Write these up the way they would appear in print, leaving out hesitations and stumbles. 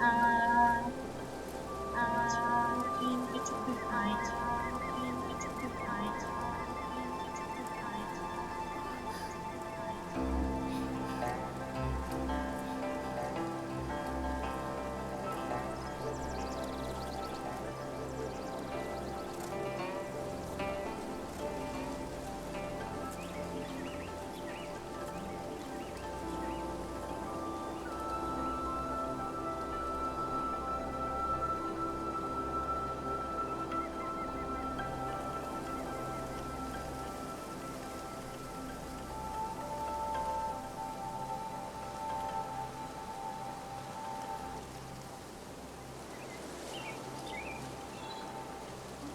Uh, it's a good night. It's a good night. It's a good night.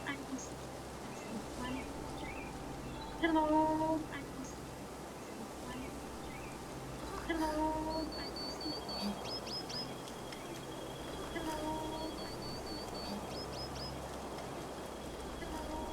I miss my hello. I miss my hello. I miss my hello. I hello.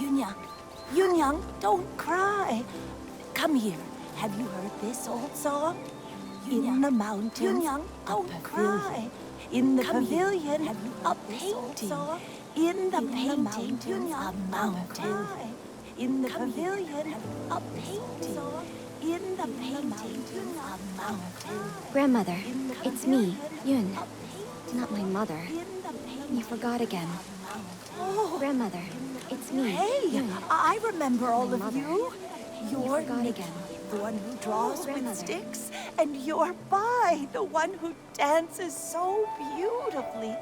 Yunyang, Yunyang, don't cry. Come here. Have you heard this old song? In the mountains, Yunyang, don't cry. In the pavilion, have you a painting? In the painting, a mountain. In the pavilion, a painting. In the painting, a mountain. Grandmother, it's me, Yun. Not my mother. You forgot again. Oh, Grandmother, it's me. hey, Yun. I remember all My of mother. you. You're forgot Nikki, again. the one who draws with Grandmother. sticks, and you're Bai, the one who dances so beautifully.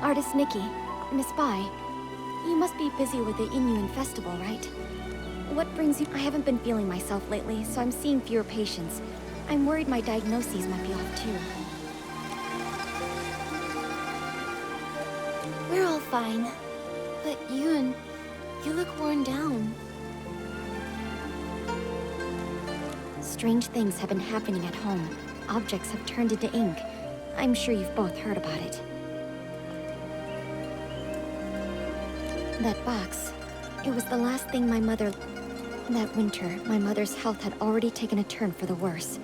Artist Nikki, Miss Bai, you must be busy with the Inuan festival, right? What brings you— I haven't been feeling myself lately, so I'm seeing fewer patients. I'm worried my diagnoses might be off too. We're all fine. But Yun, you look worn down. Strange things have been happening at home. Objects have turned into ink. I'm sure you've both heard about it. That box, it was the last thing my mother— That winter, my mother's health had already taken a turn for the worse.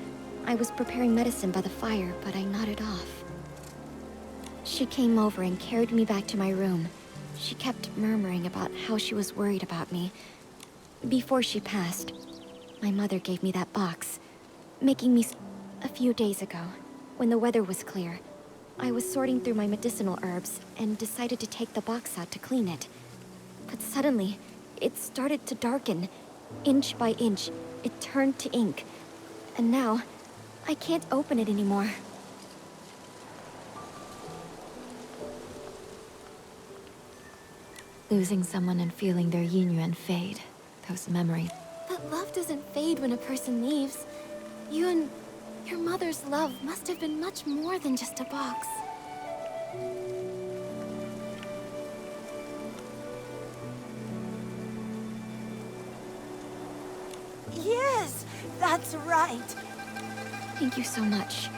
I was preparing medicine by the fire, but I nodded off. She came over and carried me back to my room. She kept murmuring about how she was worried about me. Before she passed, my mother gave me that box, making me— A few days ago, when the weather was clear, I was sorting through my medicinal herbs and decided to take the box out to clean it. But suddenly, it started to darken. Inch by inch, it turned to ink. And now, I can't open it anymore. Losing someone and feeling their yin-yuan fade. Those memories. But love doesn't fade when a person leaves. You and your mother's love must have been much more than just a box. Yes, that's right. Thank you so much,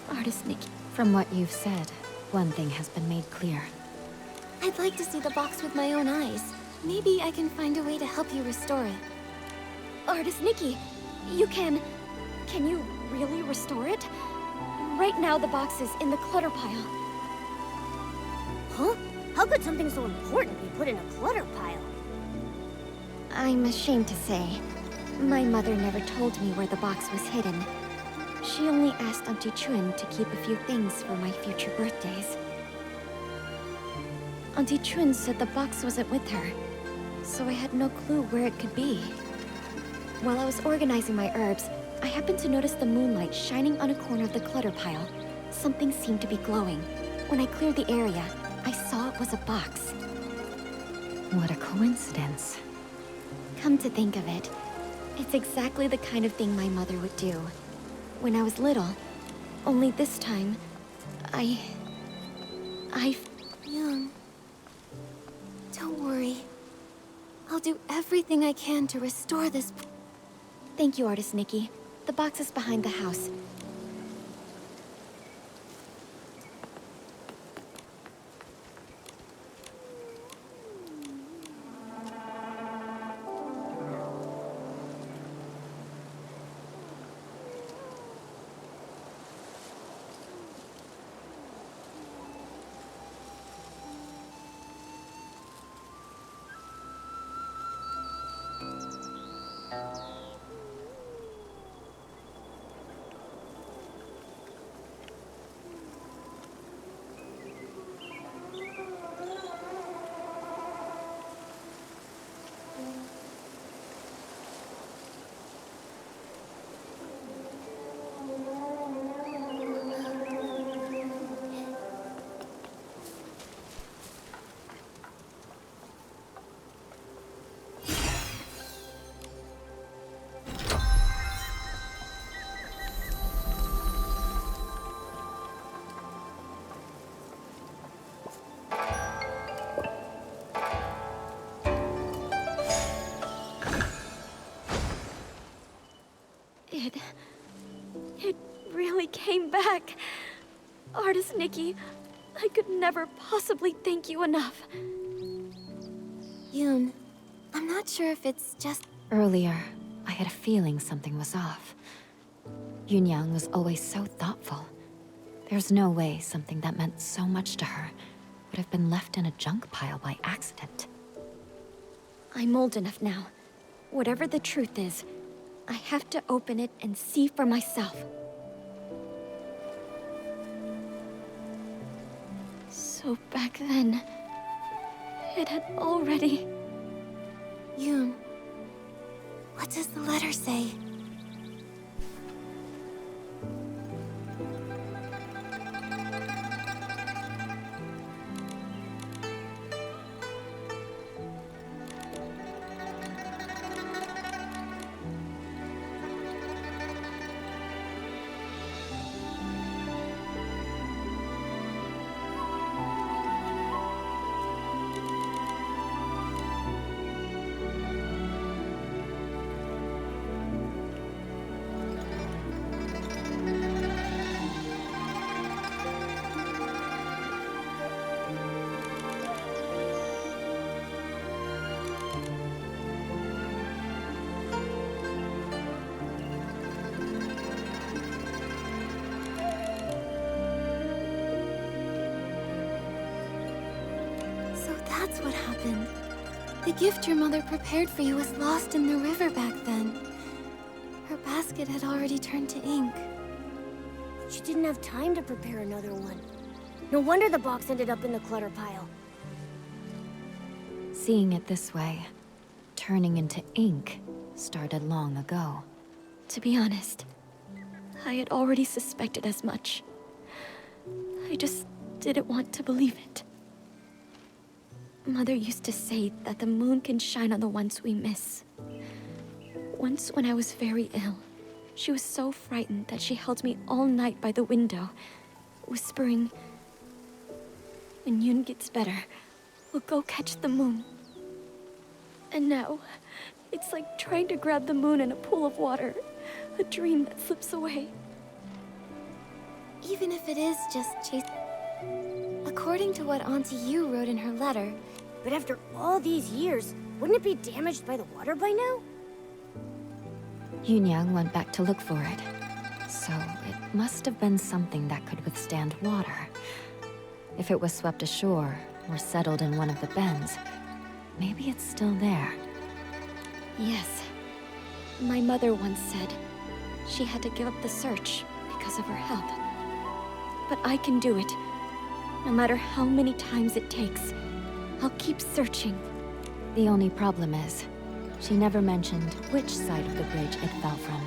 Artist Nikki. From what you've said, one thing has been made clear. I'd like to see the box with my own eyes. Maybe I can find a way to help you restore it. Artist Nikki, you can you really restore it? Right now, the box is in the clutter pile. Huh? How could something so important be put in a clutter pile? I'm ashamed to say, my mother never told me where the box was hidden. She only asked Auntie Chun to keep a few things for my future birthdays. Auntie Chun said the box wasn't with her, so I had no clue where it could be. While I was organizing my herbs, I happened to notice the moonlight shining on a corner of the clutter pile. Something seemed to be glowing. When I cleared the area, I saw it was a box. What a coincidence. Come to think of it, it's exactly the kind of thing my mother would do. When I was little, only this time, Young, don't worry. I'll do everything I can to restore this. Thank you, Artist Nikki. The box is behind the house. It really came back. Artist Nikki, I could never possibly thank you enough. Yoon, I'm not sure if it's just... Earlier, I had a feeling something was off. Yunyang was always so thoughtful. There's no way something that meant so much to her would have been left in a junk pile by accident. I'm old enough now. Whatever the truth is, I have to open it and see for myself. So back then, it had already... Yoon, what does the letter say? So that's what happened. The gift your mother prepared for you was lost in the river back then. Her basket had already turned to ink. She didn't have time to prepare another one. No wonder the box ended up in the clutter pile. Seeing it this way, turning into ink started long ago. To be honest, I had already suspected as much. I just didn't want to believe it. Mother used to say that the moon can shine on the ones we miss. Once when I was very ill, she was so frightened that she held me all night by the window, whispering, "When Yoon gets better, we'll go catch the moon." And now, it's like trying to grab the moon in a pool of water, a dream that slips away. Even if it is just chase... According to what Auntie Yu wrote in her letter... But after all these years, wouldn't it be damaged by the water by now? Yunyang went back to look for it. So it must have been something that could withstand water. If it was swept ashore, or settled in one of the bends, maybe it's still there. Yes. My mother once said she had to give up the search because of her health. But I can do it. No matter how many times it takes, I'll keep searching. The only problem is, she never mentioned which side of the bridge it fell from.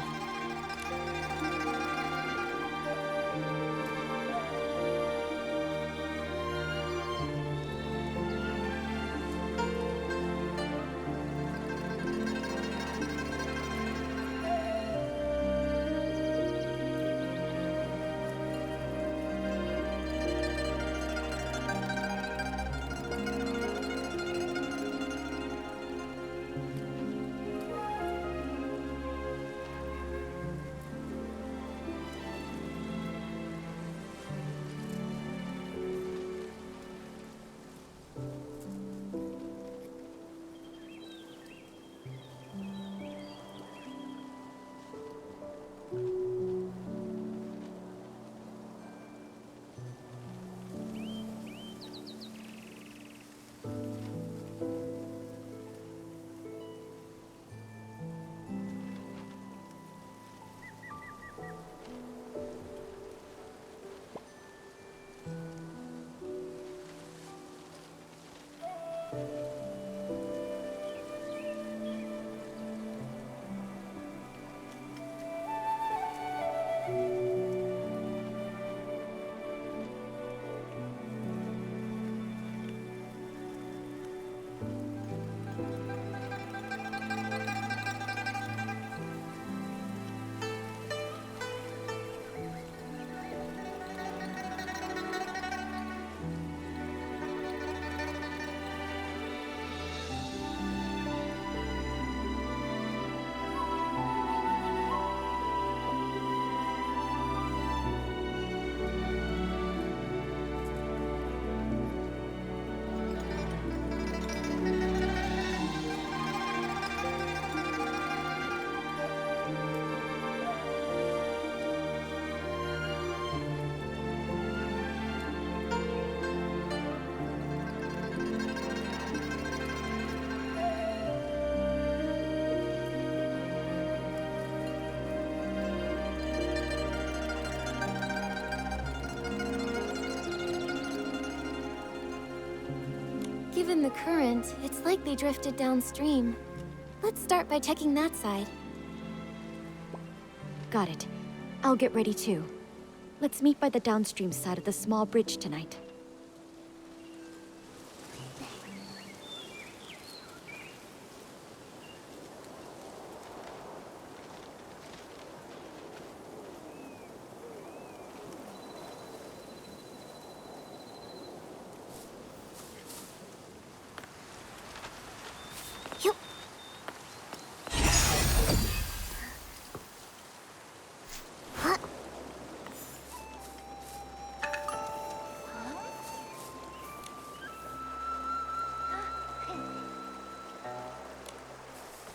Given the current, it's likely drifted downstream. Let's start by checking that side. Got it. I'll get ready too. Let's meet by the downstream side of the small bridge tonight.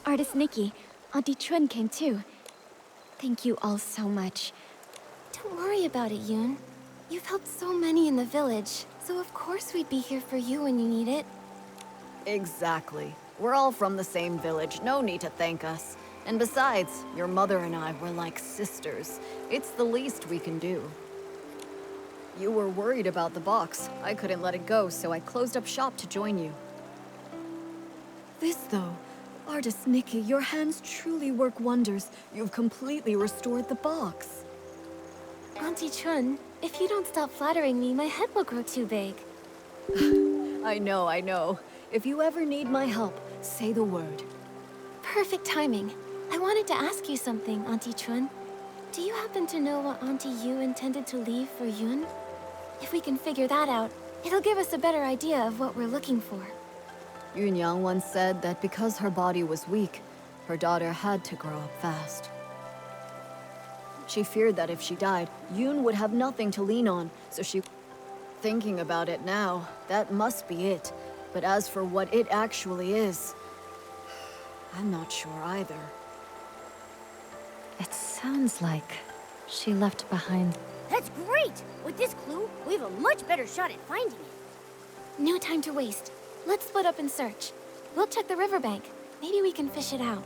Artist Nikki, Auntie Chun came too. Thank you all so much. Don't worry about it, Yoon. You've helped so many in the village, so of course we'd be here for you when you need it. Exactly. We're all from the same village, no need to thank us. And besides, your mother and I were like sisters. It's the least we can do. You were worried about the box. I couldn't let it go, so I closed up shop to join you. This, though, Artist Nikki, your hands truly work wonders. You've completely restored the box. Auntie Chun, if you don't stop flattering me, my head will grow too big. I know. If you ever need my help, say the word. Perfect timing. I wanted to ask you something, Auntie Chun. Do you happen to know what Auntie Yu intended to leave for Yun? If we can figure that out, it'll give us a better idea of what we're looking for. Yunyang once said that because her body was weak, her daughter had to grow up fast. She feared that if she died, Yun would have nothing to lean on, so she... Thinking about it now, that must be it. But as for what it actually is, I'm not sure either. It sounds like She left behind. That's great! With this clue, we have a much better shot at finding it. No time to waste. Let's split up and search. We'll check the riverbank. Maybe we can fish it out.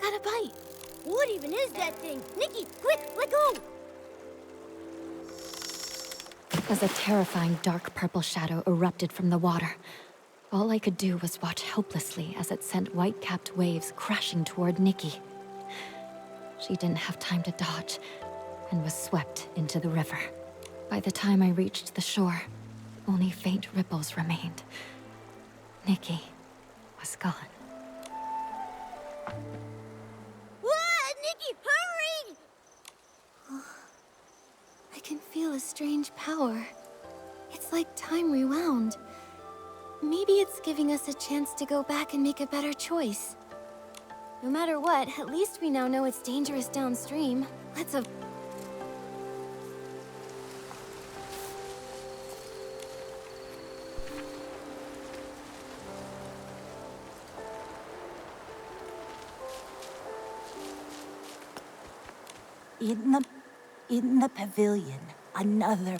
Got a bite. What even is that thing? Nikki, quick, let go! As a terrifying dark purple shadow erupted from the water, all I could do was watch helplessly as it sent white-capped waves crashing toward Nikki. She didn't have time to dodge, and was swept into the river. By the time I reached the shore, only faint ripples remained. Nikki was gone. Nikki, hurry! I can feel a strange power. It's like time rewound. Maybe it's giving us a chance to go back and make a better choice. No matter what, at least we now know it's dangerous downstream. Let's In the pavilion, another...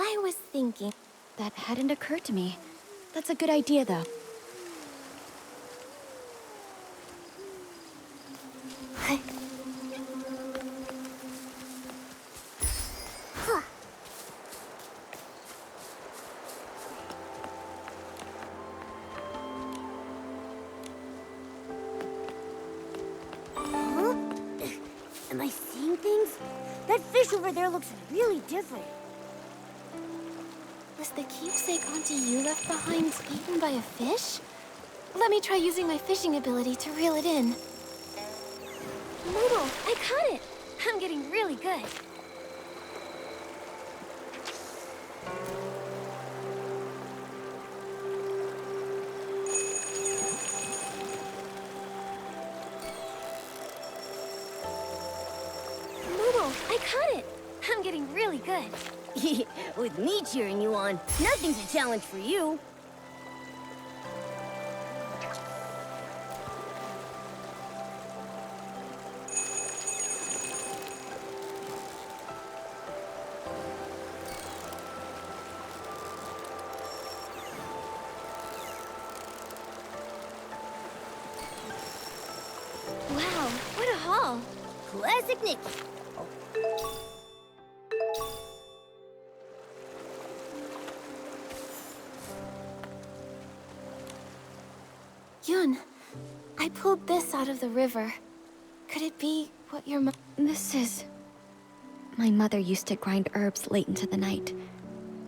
I was thinking. That hadn't occurred to me. That's a good idea, though. Huh? Am I seeing things? That fish over there looks really different. Was the keepsake Auntie Yu left behind eaten by a fish? Let me try using my fishing ability to reel it in. Noodle, I caught it! I'm getting really good. Noodle, I caught it! I'm getting really good. With me cheering you on, nothing's a challenge for you. Wow, what a haul! Classic Nikki. Yun, I pulled this out of the river. Could it be what your mom... This is... My mother used to grind herbs late into the night.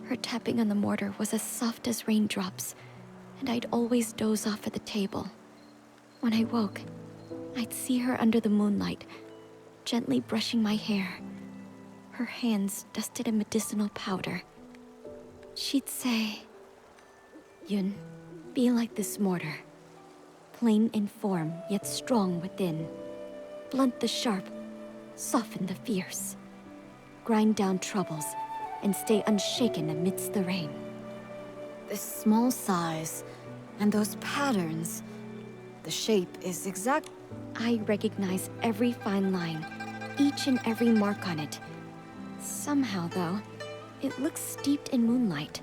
Her tapping on the mortar was as soft as raindrops, and I'd always doze off at the table. When I woke, I'd see her under the moonlight, gently brushing my hair, her hands dusted in medicinal powder. She'd say, "Yun, be like this mortar. Plain in form, yet strong within. Blunt the sharp, soften the fierce. Grind down troubles, and stay unshaken amidst the rain." This small size, and those patterns. The shape is exact. I recognize every fine line, each and every mark on it. Somehow, though, it looks steeped in moonlight.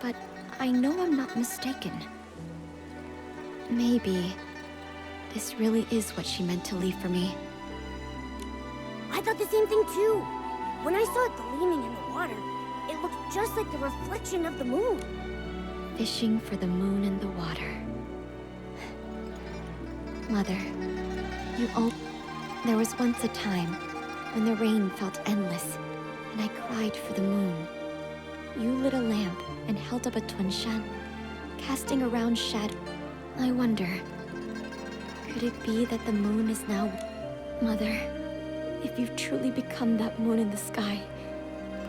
But I know I'm not mistaken. Maybe this really is what she meant to leave for me. I thought the same thing too. When I saw it gleaming in the water, it looked just like the reflection of the moon. Fishing for the moon in the water. Mother, there was once a time when the rain felt endless, and I cried for the moon. You lit a lamp and held up a tunshan, casting around shadow. I wonder, could it be that the moon is now... Mother, if you've truly become that moon in the sky,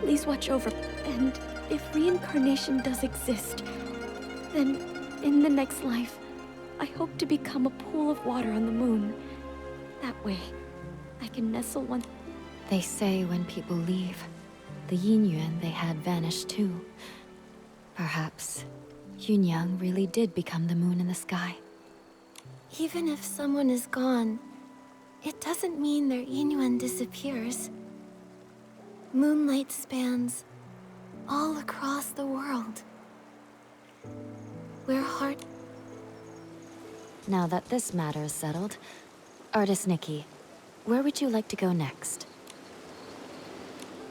please watch over. And if reincarnation does exist, then in the next life, I hope to become a pool of water on the moon. That way, I can nestle one... They say when people leave, the yin-yuan they had vanished too. Perhaps Yunyang really did become the moon in the sky. Even if someone is gone, it doesn't mean their Inyuan disappears. Moonlight spans all across the world. Where heart... Now that this matter is settled, Artist Nikki, where would you like to go next?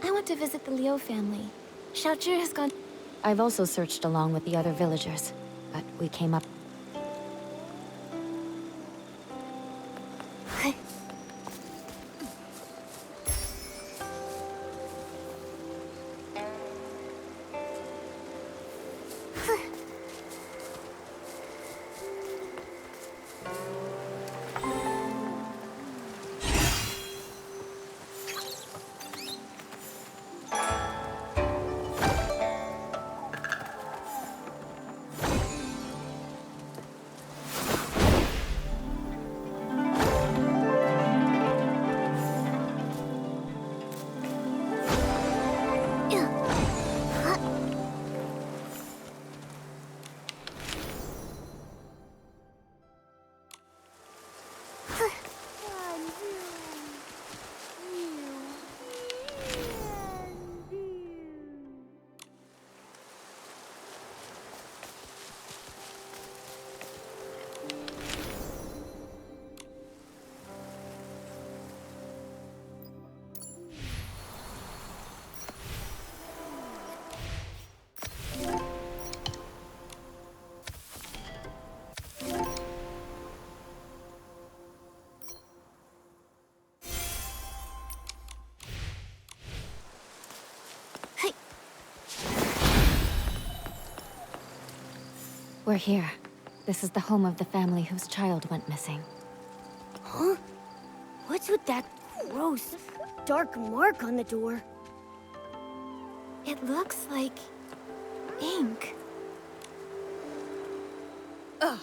I want to visit the Liu family. Xiaozhi has gone... I've also searched along with the other villagers, but we came up... We're here. This is the home of the family whose child went missing. Huh? What's with that gross, dark mark on the door? It looks like... ink. Ugh,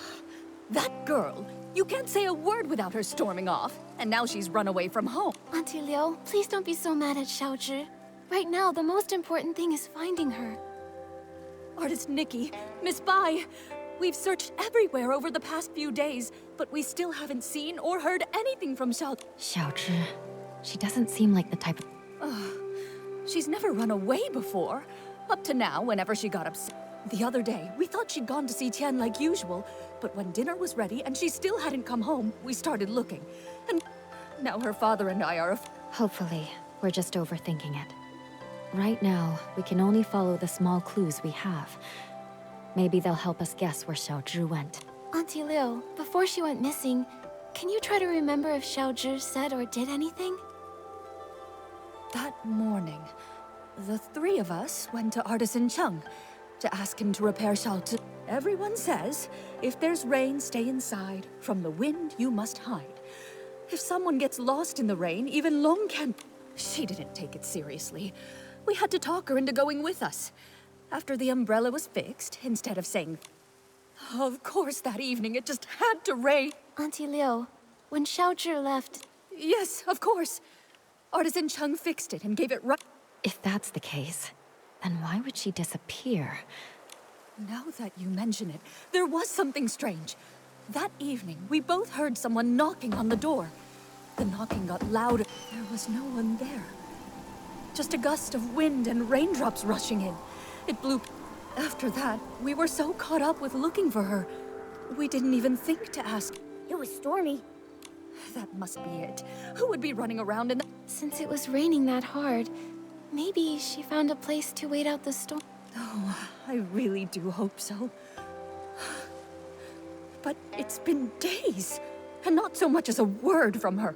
that girl! You can't say a word without her storming off, and now she's run away from home. Auntie Liu, please don't be so mad at Xiaozhi. Right now, the most important thing is finding her. Artist Nikki, Miss Bai, we've searched everywhere over the past few days, but we still haven't seen or heard anything from Xiaozhi. She doesn't seem like the type of... She's never run away before. Up to now, whenever she got upset. The other day, we thought she'd gone to see Tian like usual, but when dinner was ready and she still hadn't come home, we started looking. And now her father and I are... Hopefully, we're just overthinking it. Right now, we can only follow the small clues we have. Maybe they'll help us guess where Xiaozhi went. Auntie Liu, before she went missing, can you try to remember if Xiaozhi said or did anything? That morning, the three of us went to Artisan Chung to ask him to repair Xiaozhi. Everyone says, if there's rain, stay inside. From the wind, you must hide. If someone gets lost in the rain, even Long can... She didn't take it seriously. We had to talk her into going with us. After the umbrella was fixed, instead of saying... Of course, that evening it just had to rain. Auntie Liu, when Xiaozhi left... Yes, of course. Artisan Chung fixed it and gave it right... If that's the case, then why would she disappear? Now that you mention it, there was something strange. That evening, we both heard someone knocking on the door. The knocking got louder. There was no one there. Just a gust of wind and raindrops rushing in. It blew... After that, we were so caught up with looking for her, we didn't even think to ask. It was stormy. That must be it. Who would be running around in the... Since it was raining that hard, Maybe she found a place to wait out the storm. Oh, I really do hope so. But it's been days, and not so much as a word from her.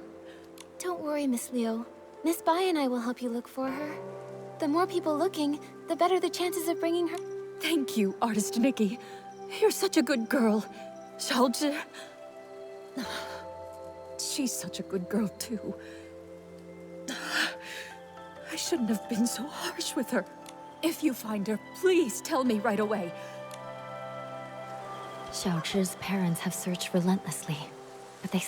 Don't worry, Miss Leo. Miss Bai and I will help you look for her. The more people looking, the better the chances of bringing her. Thank you, Artist Nikki. You're such a good girl. Xiaozhi... She's such a good girl, too. I shouldn't have been so harsh with her. If you find her, please tell me right away. Xiaozhi's parents have searched relentlessly, but they...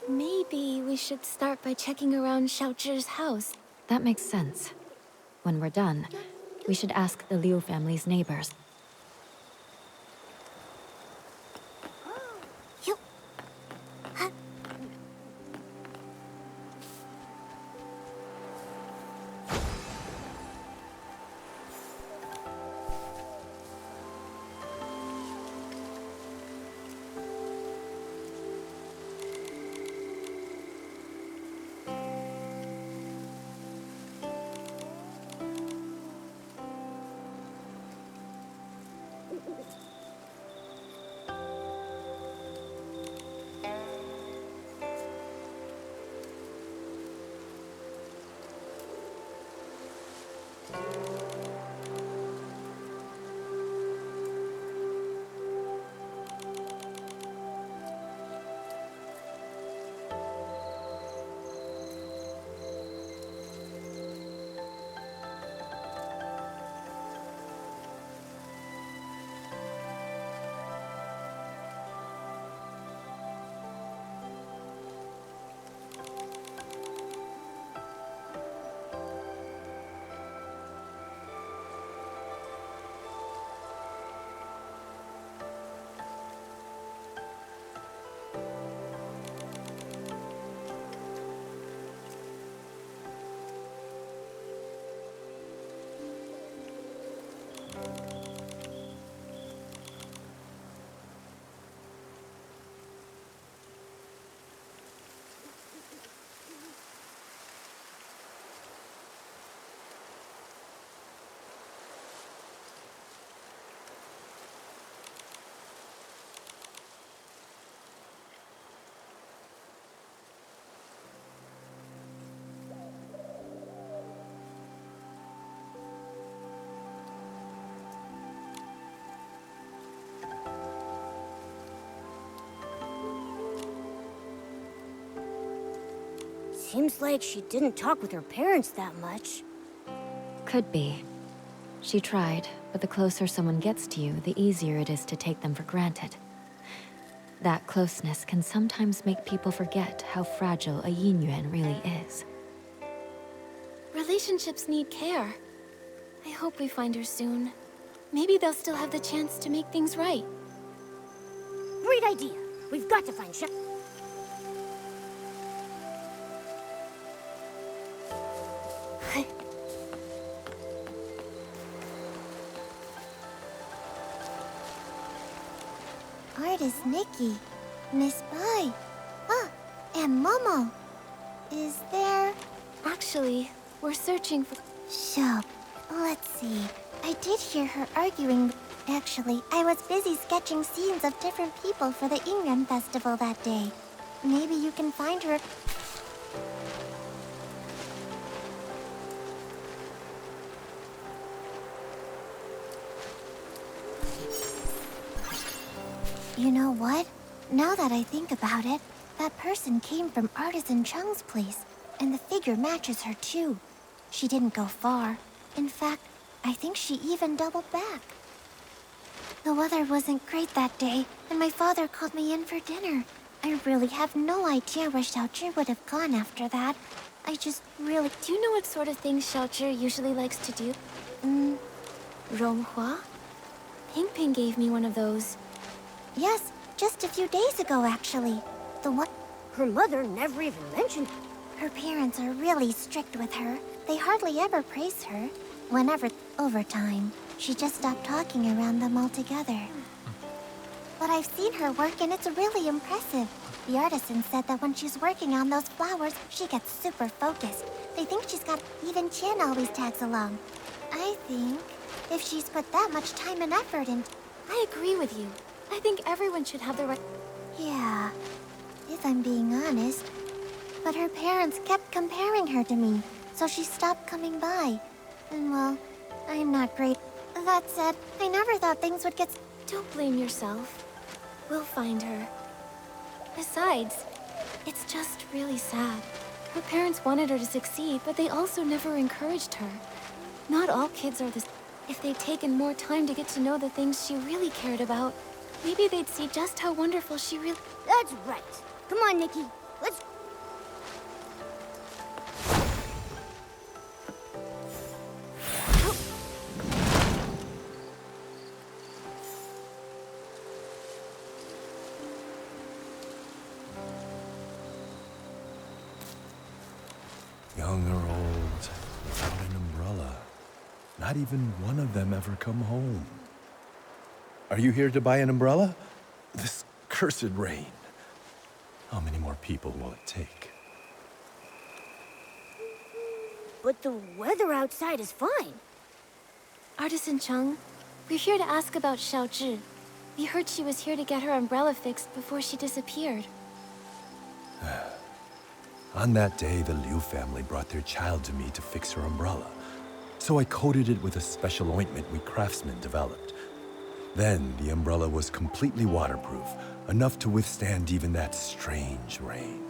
Maybe we should start by checking around Xiaozhi's house. That makes sense. When we're done, we should ask the Liu family's neighbors. Seems like she didn't talk with her parents that much. Could be. She tried, but the closer someone gets to you, the easier it is to take them for granted. That closeness can sometimes make people forget how fragile a yin yuan really is. Relationships need care. I hope we find her soon. Maybe they'll still have the chance to make things right. Great idea. We've got to find Artist Nikki, Miss Bai, and Momo. Is there... Actually, we're searching for... Sure. Let's see. I did hear her arguing. Actually, I was busy sketching scenes of different people for the Yingren Festival that day. Maybe you can find her... You know what? Now that I think about it, that person came from Artisan Chung's place, and the figure matches her too. She didn't go far. In fact, I think she even doubled back. The weather wasn't great that day, and my father called me in for dinner. I really have no idea where Xiaozhi would have gone after that. I just really... Do you know what sort of things Xiaozhi usually likes to do? Ronghua? Ping Ping gave me one of those. Yes, just a few days ago, actually. The one... Her mother never even mentioned... Her parents are really strict with her. They hardly ever praise her. Whenever, over time, she just stopped talking around them altogether. But I've seen her work and it's really impressive. The artisan said that when she's working on those flowers, she gets super focused. They think she's got... Even Qian always tags along. I think if she's put that much time and effort in... I agree with you. I think everyone should have the right... Yeah, if I'm being honest. But her parents kept comparing her to me, so she stopped coming by. And well, I'm not great. That said, I never thought things would get... Don't blame yourself. We'll find her. Besides, it's just really sad. Her parents wanted her to succeed, but they also never encouraged her. Not all kids are this. If they'd taken more time to get to know the things she really cared about, maybe they'd see just how wonderful she really... That's right. Come on, Nikki. Let's... Young or old, without an umbrella. Not even one of them ever come home. Are you here to buy an umbrella? This cursed rain. How many more people will it take? But the weather outside is fine. Artisan Chung, we're here to ask about Xiaozhi. We heard she was here to get her umbrella fixed before she disappeared. On that day, the Liu family brought their child to me to fix her umbrella. So I coated it with a special ointment we craftsmen developed. Then the umbrella was completely waterproof, enough to withstand even that strange rain.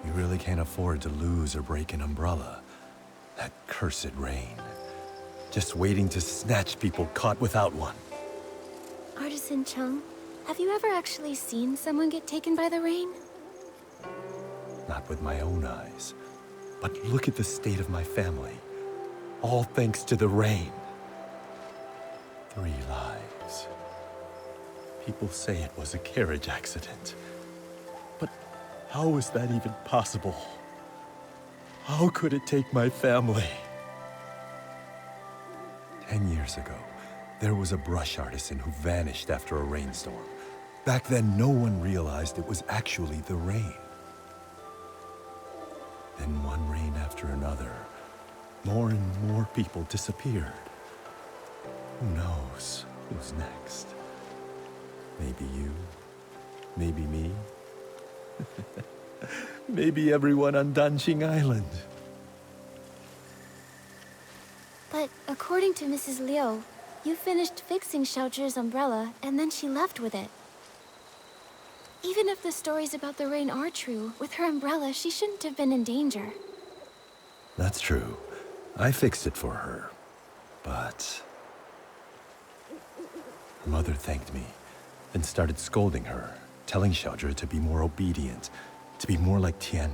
You really can't afford to lose or break an umbrella. That cursed rain. Just waiting to snatch people caught without one. Artisan Chung, have you ever actually seen someone get taken by the rain? Not with my own eyes. But look at the state of my family. All thanks to the rain. 3 lives. People say it was a carriage accident. But how is that even possible? How could it take my family? 10 years ago, there was a brush artisan who vanished after a rainstorm. Back then, no one realized it was actually the rain. Then one rain after another, more and more people disappeared. Who knows who's next? Maybe you, maybe me, maybe everyone on Danqing Island. But according to Mrs. Liu, you finished fixing Xiaozhi's umbrella and then she left with it. Even if the stories about the rain are true, with her umbrella, she shouldn't have been in danger. That's true. I fixed it for her. But her mother thanked me, then started scolding her, telling Xiaozhi to be more obedient, to be more like Tian.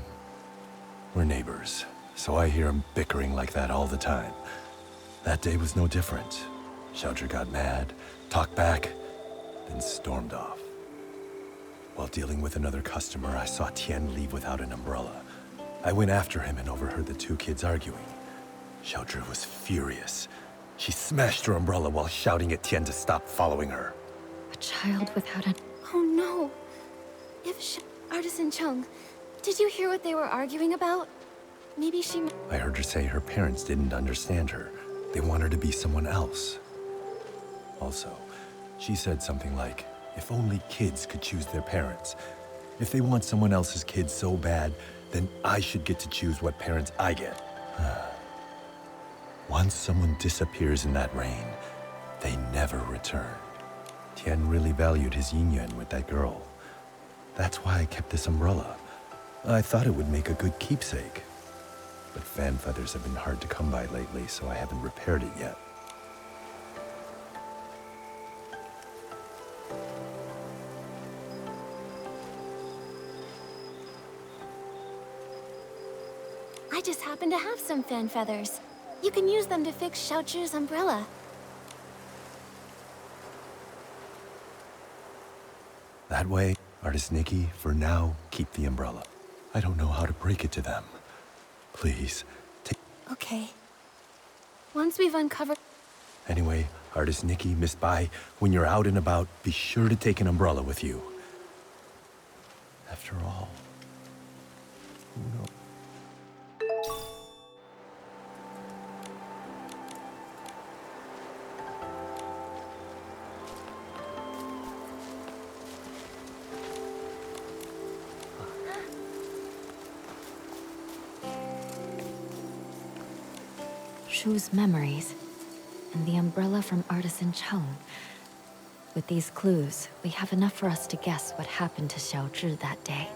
We're neighbors, so I hear them bickering like that all the time. That day was no different. Xiaozhi got mad, talked back, then stormed off. While dealing with another customer, I saw Tian leave without an umbrella. I went after him and overheard the 2 kids arguing. Xiaozhi was furious. She smashed her umbrella while shouting at Tian to stop following her. A child without a... Oh no! Artisan Chung, did you hear what they were arguing about? Maybe she... I heard her say her parents didn't understand her. They want her to be someone else. Also, she said something like, if only kids could choose their parents. If they want someone else's kid so bad, then I should get to choose what parents I get. Once someone disappears in that rain, they never return. Tian really valued his yin-yang with that girl. That's why I kept this umbrella. I thought it would make a good keepsake. But fan feathers have been hard to come by lately, so I haven't repaired it yet. I just happen to have some fan feathers. You can use them to fix Xiaozhi's umbrella. That way, Artist Nikki, for now, keep the umbrella. I don't know how to break it to them. Please, take... Okay. Once we've uncovered... Anyway, Artist Nikki, Miss Bai, when you're out and about, be sure to take an umbrella with you. After all, who knows? Shu's memories, and the umbrella from Artisan Chung. With these clues, we have enough for us to guess what happened to Xiaozhi that day.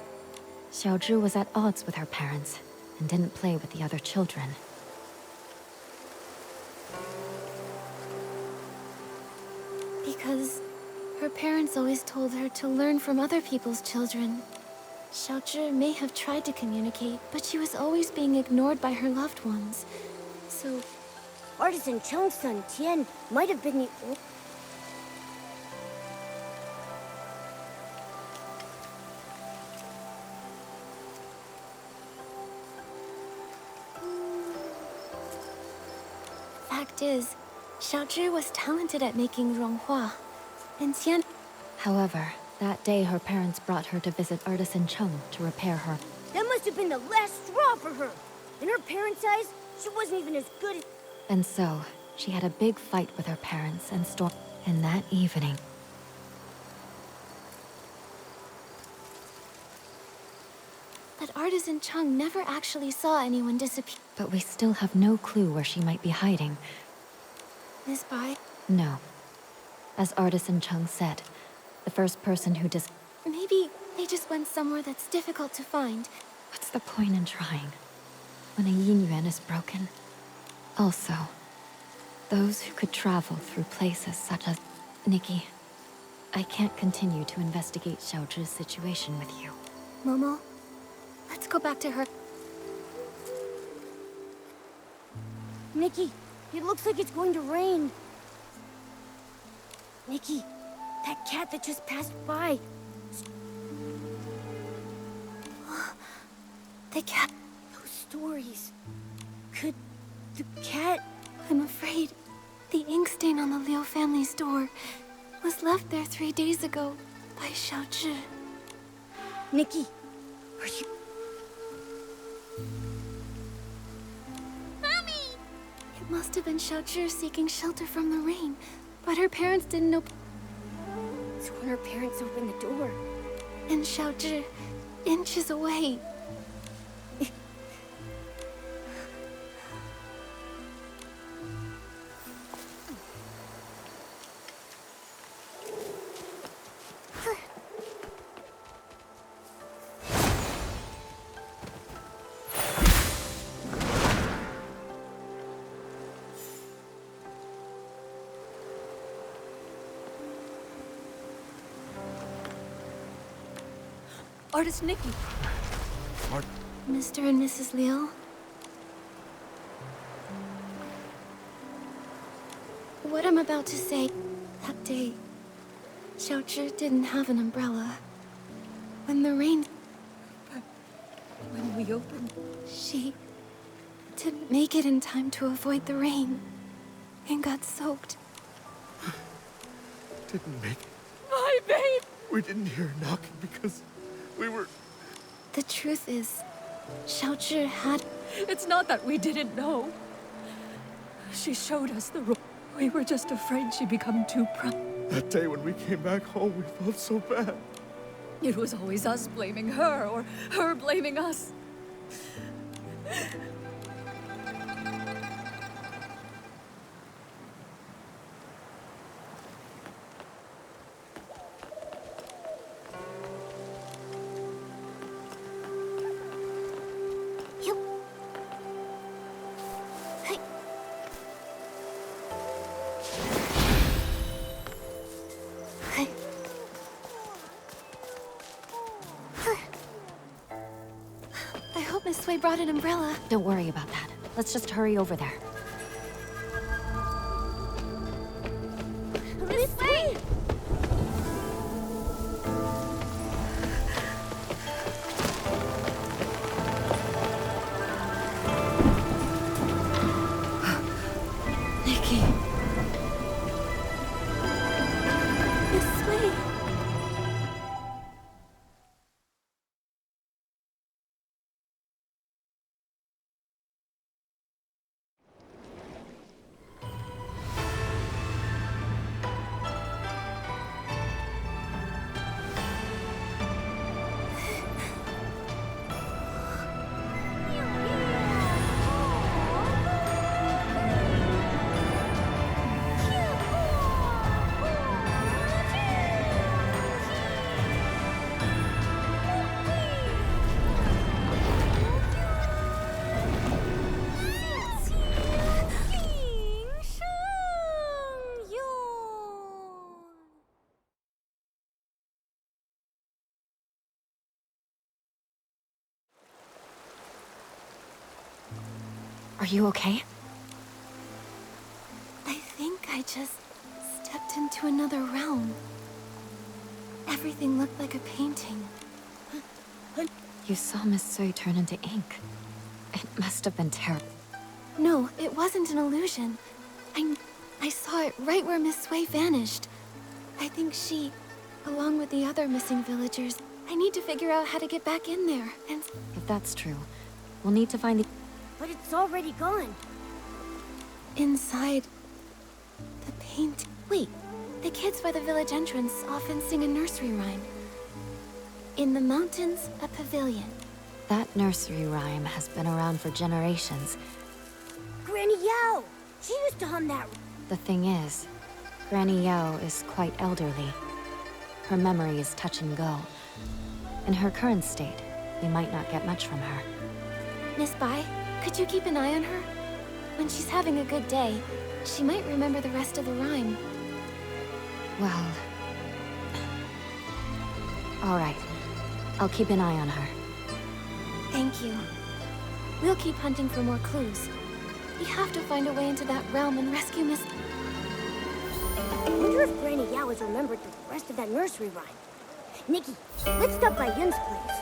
Xiaozhi was at odds with her parents, and didn't play with the other children. Because her parents always told her to learn from other people's children. Xiaozhi may have tried to communicate, but she was always being ignored by her loved ones. So... Artisan Chung's son, Tian, might have been the... Fact is, Xiaozhi was talented at making Ronghua, and Tian... However, that day her parents brought her to visit Artisan Chung to repair her. That must have been the last straw for her. In her parents' eyes, she wasn't even as good as... And so, she had a big fight with her parents and Storm. And that evening... But Artisan Chung never actually saw anyone disappear. But we still have no clue where she might be hiding. Miss Bai? No. As Artisan Chung said, the first person who Maybe they just went somewhere that's difficult to find. What's the point in trying? When a yin yuan is broken? Also, those who could travel through places such as... Nikki, I can't continue to investigate Xiaozhi's situation with you. Momo, let's go back to her. Nikki, it looks like it's going to rain. Nikki, that cat that just passed by. The cat... Those stories. Could the cat... I'm afraid the ink stain on the Liu family's door was left there 3 days ago by Xiaozhi. Nikki, are you... Mommy! It must have been Xiaozhi seeking shelter from the rain, but her parents didn't know... So when her parents opened the door... And Xiaozhi, inches away. Artist Nikki. Mr. and Mrs. Liu? What I'm about to say, that day, Xiaozhi didn't have an umbrella. When the rain... When we opened... She didn't make it in time to avoid the rain, and got soaked. Didn't make it. My babe! We didn't hear knocking because we were... The truth is, Xiaozhi had... It's not that we didn't know. She showed us the road. We were just afraid she'd become too proud. That day when we came back home, we felt so bad. It was always us blaming her, or her blaming us. I hope Miss Miss Wei brought an umbrella. Don't worry about that. Let's just hurry over there. Miss Wei! Nikki. Miss Wei. Are you okay? I think I just stepped into another realm. Everything looked like a painting. You saw Miss Sui turn into ink. It must have been terrible. No, it wasn't an illusion. I saw it right where Miss Wei vanished. I think she, along with the other missing villagers, I need to figure out how to get back in there. And If that's true, we'll need to find the... But it's already gone. inside the paint. Wait, the kids by the village entrance often sing a nursery rhyme. In the mountains, a pavilion. That nursery rhyme has been around for generations. Granny Yao! She used to hum that. The thing is, Granny Yao is quite elderly. Her memory is touch and go. In her current state, we might not get much from her. Miss Bai, could you keep an eye on her? When she's having a good day, she might remember the rest of the rhyme. Well... all right. I'll keep an eye on her. Thank you. We'll keep hunting for more clues. We have to find a way into that realm and rescue Miss... I wonder if Granny Yao has remembered the rest of that nursery rhyme. Nikki, let's stop by Yun's place.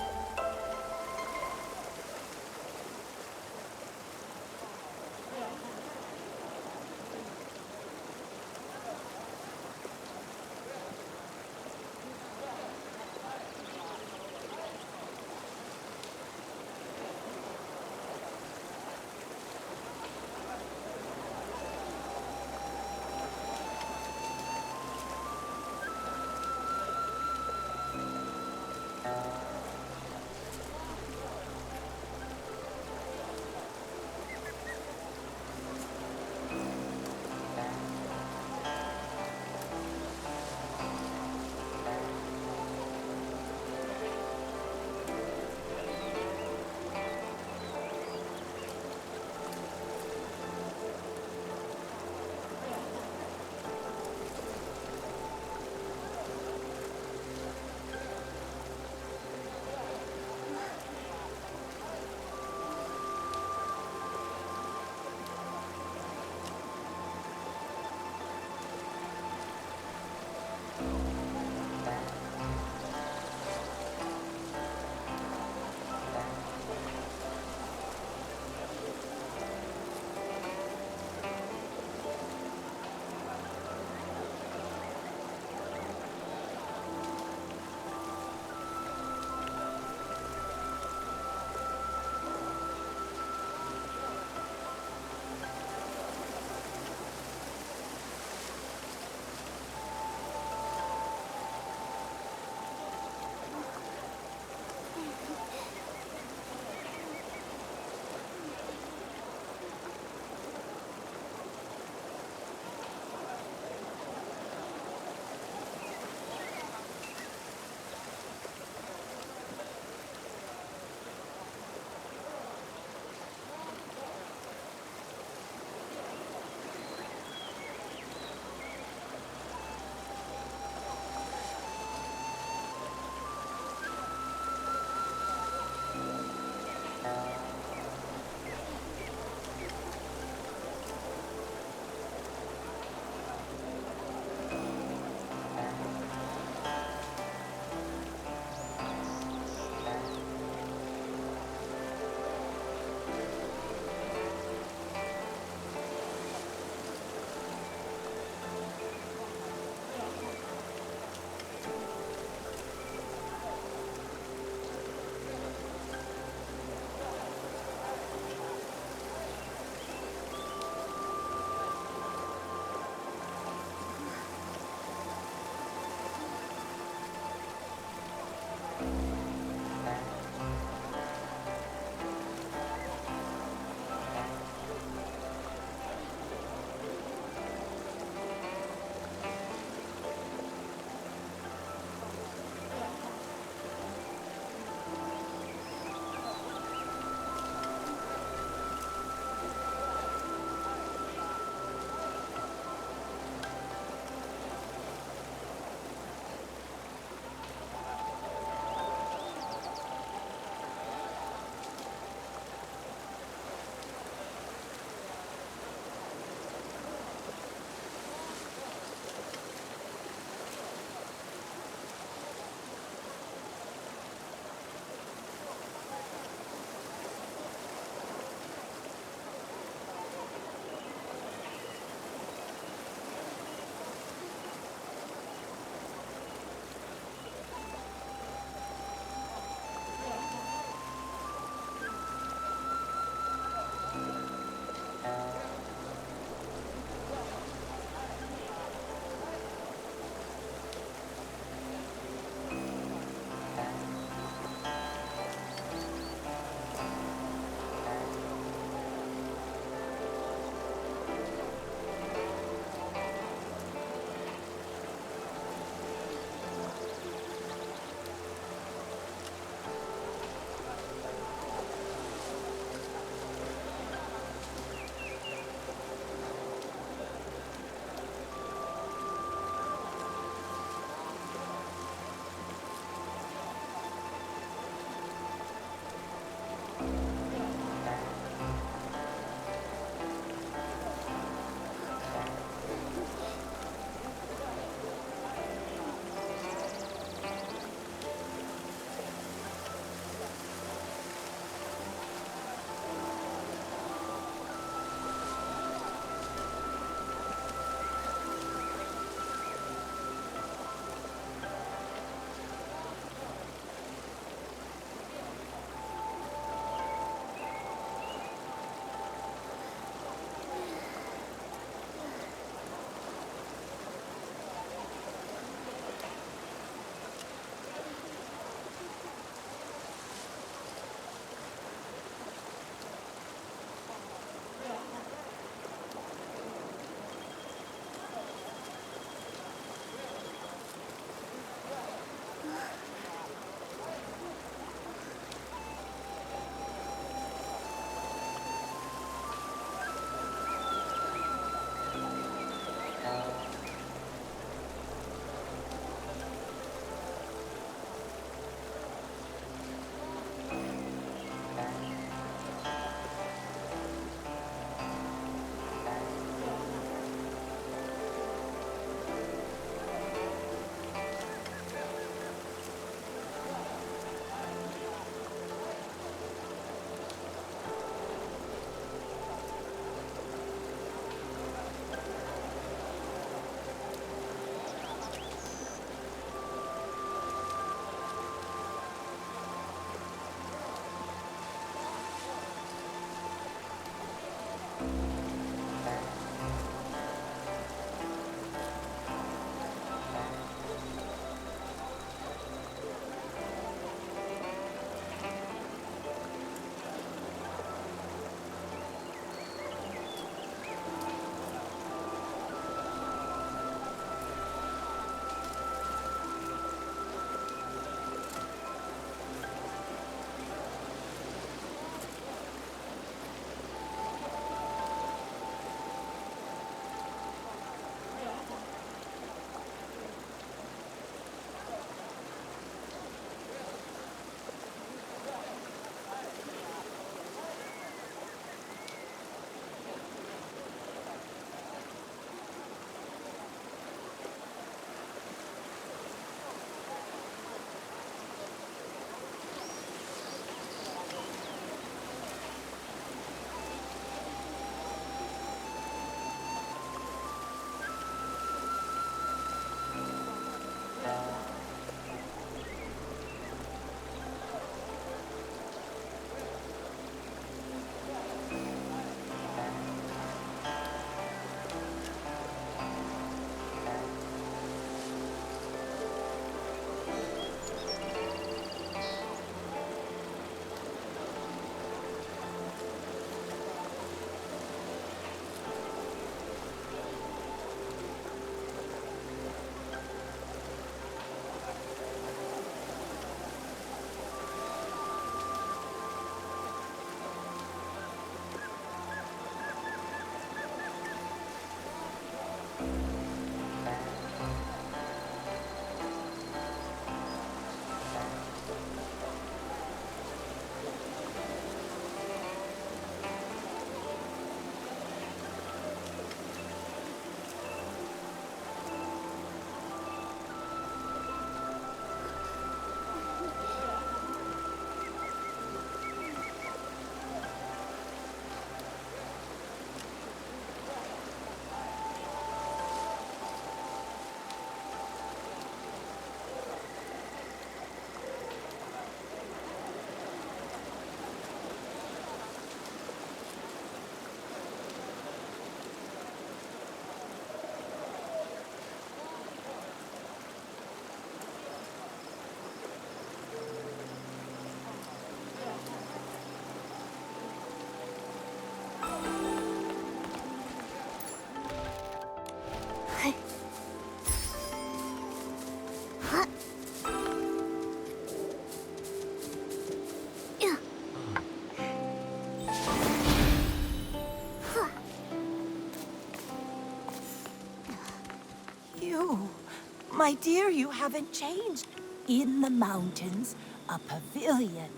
My dear, you haven't changed. In the mountains, a pavilion.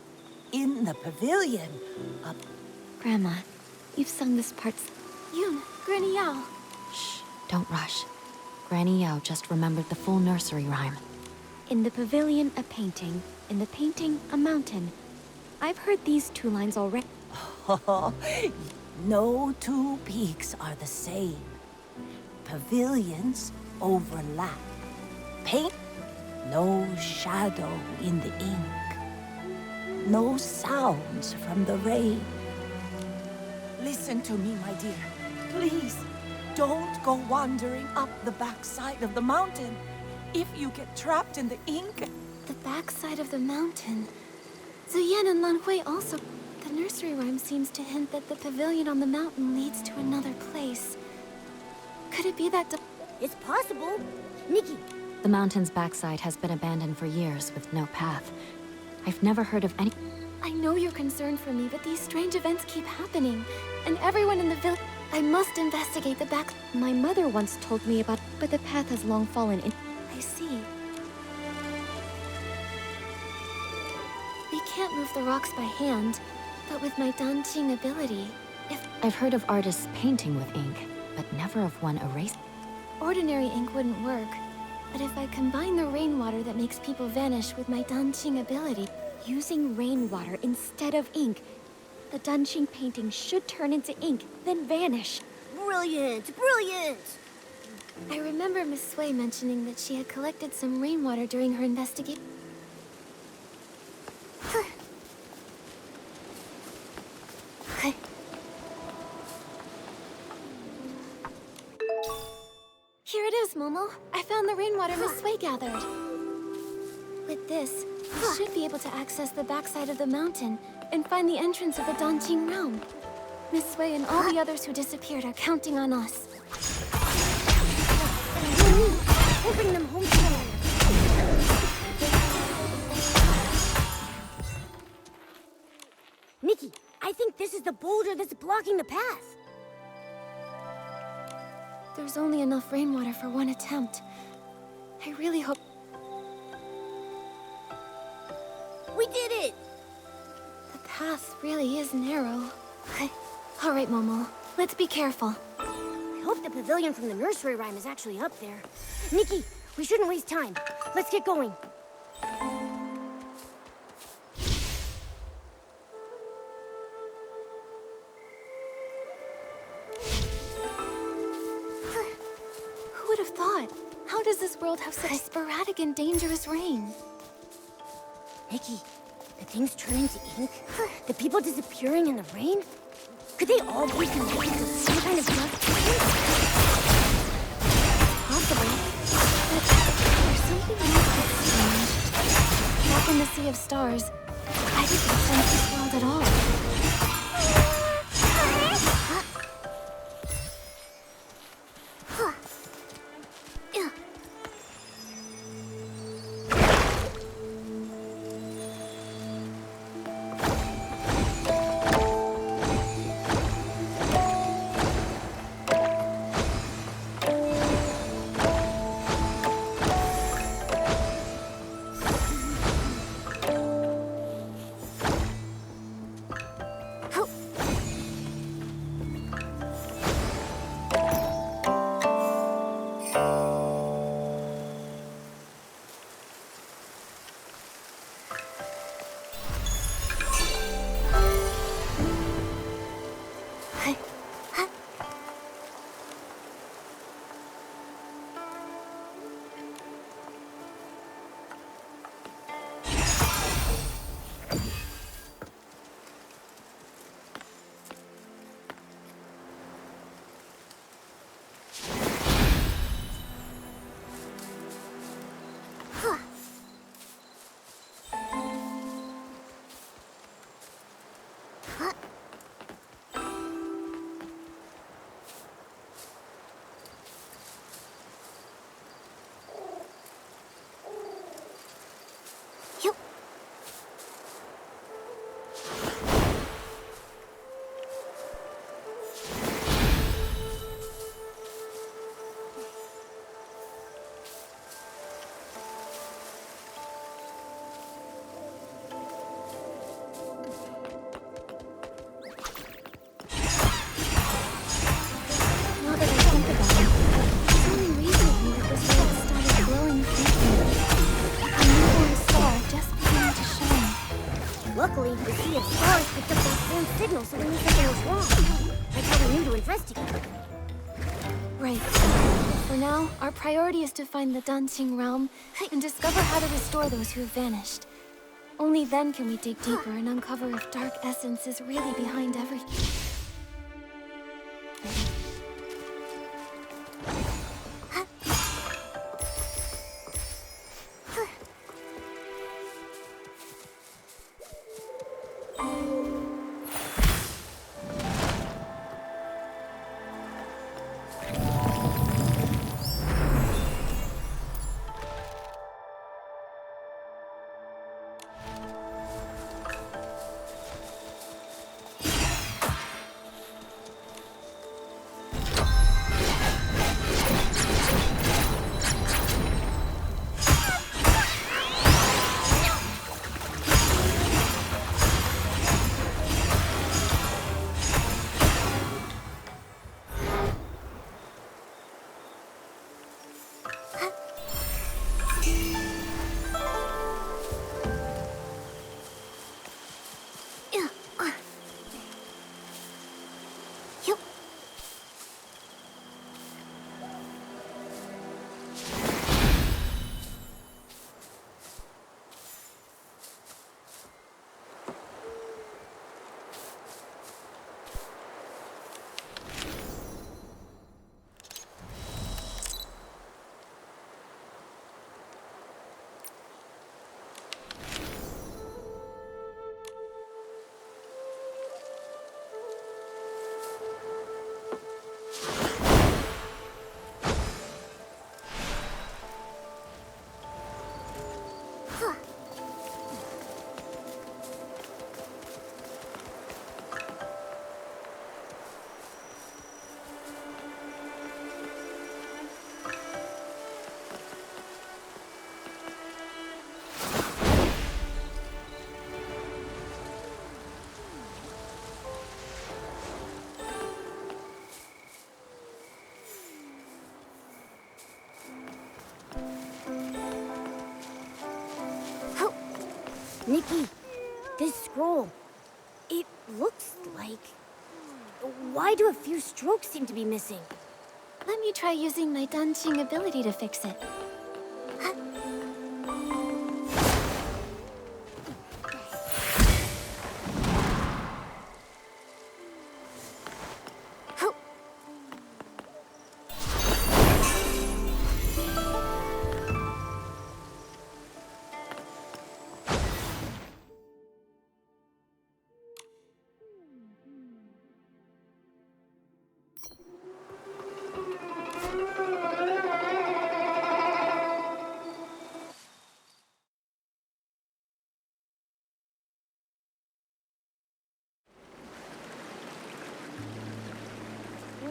In the pavilion, a... Grandma, you've sung this part. Yun, Granny Yao. Shh, don't rush. Granny Yao just remembered the full nursery rhyme. In the pavilion, a painting. In the painting, a mountain. I've heard these two lines already. No two peaks are the same. Pavilions overlap. Paint, no shadow in the ink. No sounds from the rain. Listen to me, my dear. Please, don't go wandering up the backside of the mountain. If you get trapped in the ink... The backside of the mountain. Zuyan and Lan Hui also... The nursery rhyme seems to hint that the pavilion on the mountain leads to another place. Could it be that It's possible. Nikki, The mountain's backside has been abandoned for years with no path. I've never heard of any... I know you're concerned for me, but these strange events keep happening. And everyone in the village... I must investigate the back... My mother once told me about, but the path has long fallen in. I see. We can't move the rocks by hand, but with my Danqing ability, I've heard of artists painting with ink, but never of one erasing. ordinary ink wouldn't work. But if I combine the rainwater that makes people vanish with my Danqing ability... Using rainwater instead of ink, the Danqing painting should turn into ink, then vanish. Brilliant! Brilliant! I remember Miss Sui mentioning that she had collected some rainwater during her investigation. Here it is, Momo. I found the rainwater Miss Sui gathered. With this, we should be able to access the backside of the mountain and find the entrance of the Danqing realm. Miss Sui and all the others who disappeared are counting on us. We'll bring them home together. Nikki, I think this is the boulder that's blocking the path. There's only enough rainwater for one attempt. I really hope... We did it! The path really is narrow. All right, Momo. Let's be careful. I hope the pavilion from the nursery rhyme is actually up there. Nikki, we shouldn't waste time. Let's get going. Who would have thought? How does this world have such sporadic and dangerous rain? Nikki, the things turning to ink? The people disappearing in the rain? Could they all be connected to some kind of dust? Possibly. But there's something else that's strange. Back in the Sea of Stars, I didn't sense this world at all. Fortunately, the Sea of Stars picked up that same signal, so we knew something was wrong. That's how we knew to investigate. Right. For now, our priority is to find the Danqing realm and discover how to restore those who have vanished. Only then can we dig deeper and uncover if Dark Essence is really behind everything. Nikki, this scroll, it looks like... Why do a few strokes seem to be missing? Let me try using my Danqing ability to fix it.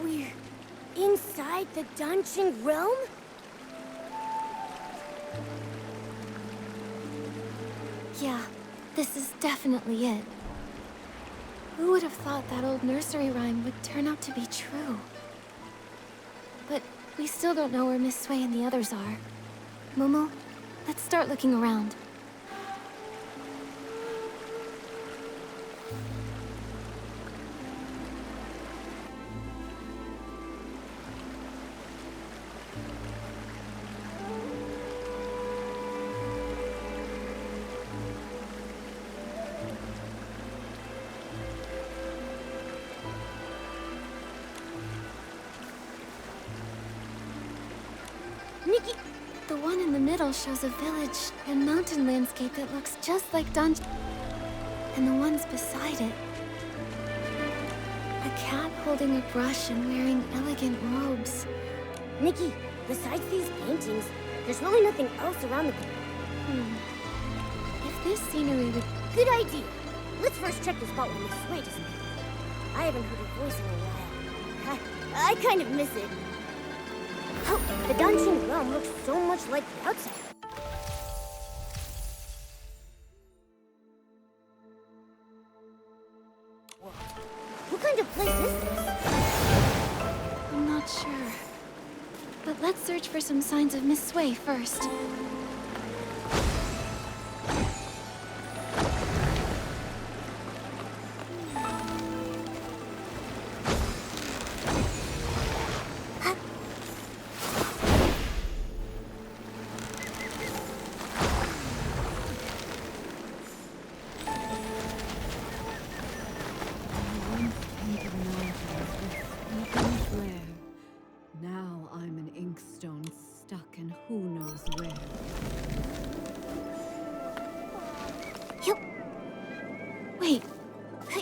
We're inside the Danqing realm? Yeah, this is definitely it. Who would have thought that old nursery rhyme would turn out to be true? But we still don't know where Miss Sui and the others are. Momo, let's start looking around. Nikki! The one in the middle shows a village and mountain landscape that looks just like Danqing. And the ones beside it. A cat holding a brush and wearing elegant robes. Nikki, besides these paintings, there's really nothing else around the... If this scenery would... Good idea! Let's first check the spot where Miss Sui doesn't live. I haven't heard her voice in a while. I kind of miss it. Oh, the Danqing realm looks so much like the outside. Whoa. What kind of place is this? I'm not sure. But let's search for some signs of Miss Sui first. knows where. Wait,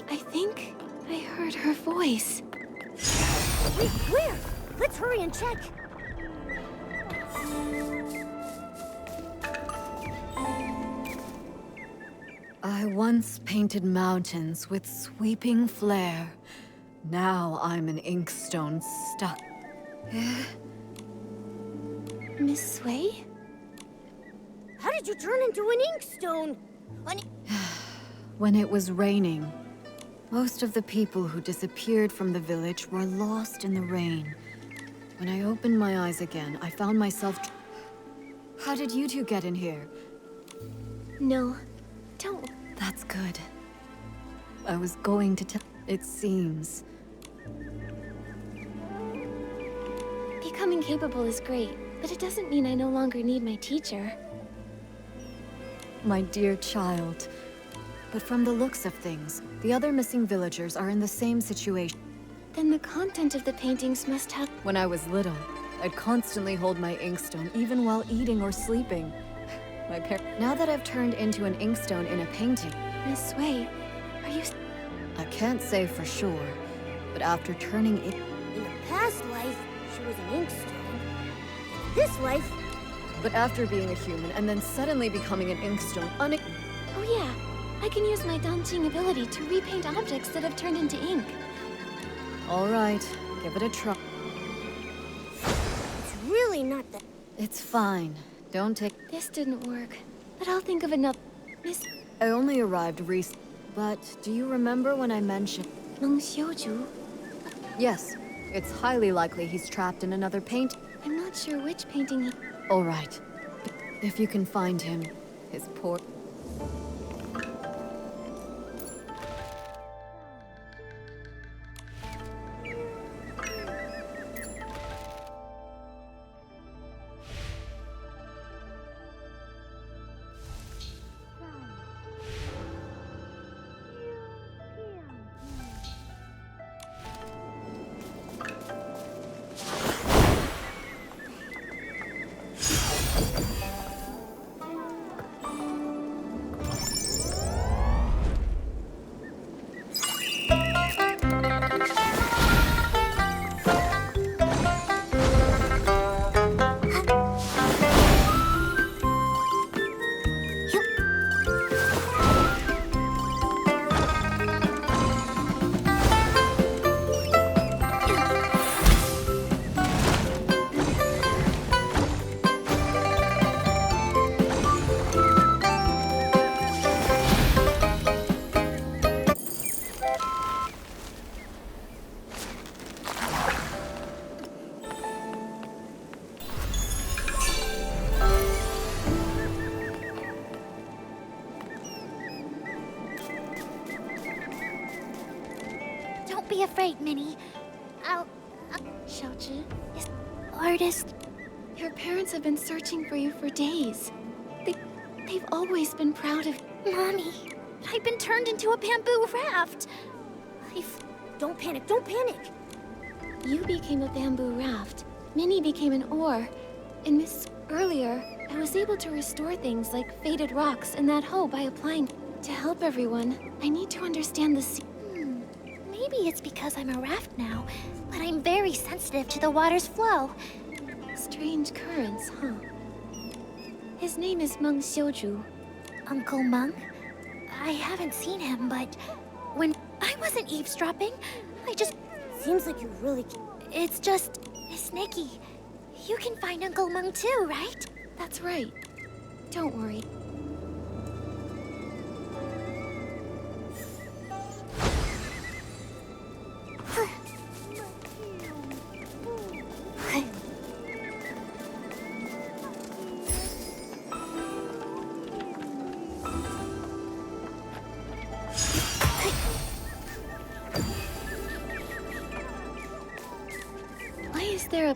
I think I heard her voice. Wait, where? Let's hurry and check. I once painted mountains with sweeping flair. Now I'm an inkstone stuck. Miss Sui? How did you turn into an inkstone? When it was raining, most of the people who disappeared from the village were lost in the rain. When I opened my eyes again, I found myself... How did you two get in here? No, don't. That's good. I was going to tell... It seems... Becoming capable is great, but it doesn't mean I no longer need my teacher. My dear child. But from the looks of things, the other missing villagers are in the same situation. Then the content of the paintings must have... When I was little, I'd constantly hold my inkstone even while eating or sleeping. Now that I've turned into an inkstone in a painting... Miss Sui, are you... I can't say for sure, but after turning it... In a past life, she was an inkstone. This life... But after being a human and then suddenly becoming an inkstone Oh yeah, I can use my Danqing ability to repaint objects that have turned into ink. All right, give it a try. It's really not that... It's fine. Don't take... This didn't work, but I'll think of another... Miss... I only arrived recently, but do you remember when I mentioned... Meng Xiuju? Yes, it's highly likely he's trapped in another paint. I'm not sure which painting he... All right. If you can find him, his poor... Don't be afraid, Minnie. I'll... Xiaozhi, Yes, artist. your parents have been searching for you for days. They've always been proud of... Mommy, I've been turned into a bamboo raft. Don't panic, don't panic! You became a bamboo raft. Minnie became an oar. And earlier, I was able to restore things like faded rocks and that hoe by applying... To help everyone, I need to understand the sea. Maybe it's because I'm a raft now, but I'm very sensitive to the water's flow. Strange currents, huh? His name is Meng Xiuju. Uncle Meng? I haven't seen him, but when I wasn't eavesdropping, I just... Seems like you really... It's just... Miss Nikki, you can find Uncle Meng too, right? That's right. Don't worry. Why is there a...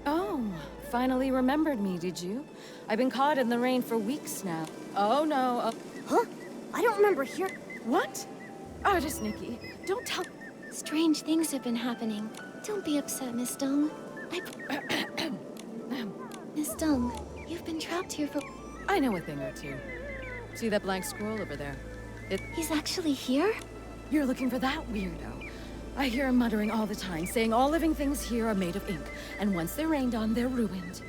Oh, finally remembered me, did you? I've been caught in the rain for weeks now. Oh no, Huh? I don't remember hearing... what? Artist Nikki, don't tell... Strange things have been happening. Don't be upset, Miss Deng. Miss Deng, You've been trapped here for... I know a thing or two. See that blank scroll over there? He's actually here? You're looking for that weirdo. I hear him muttering all the time, saying all living things here are made of ink, and once they're rained on, they're ruined.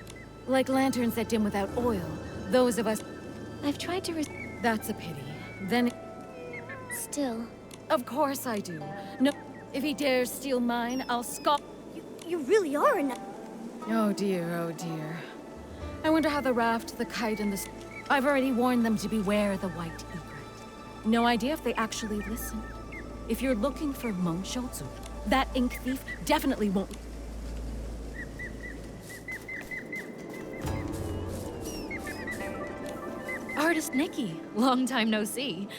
Like lanterns that dim without oil. Those of us... I've tried to That's a pity. Then... Still... Of course I do. No, if he dares steal mine, I'll scalp... You really are a... Oh dear, oh dear. I wonder how the raft, the kite, and the... I've already warned them to beware the white egret. No idea if they actually listen. If you're looking for Meng Shouzu, that ink thief definitely won't... Artist Nikki, long time no see.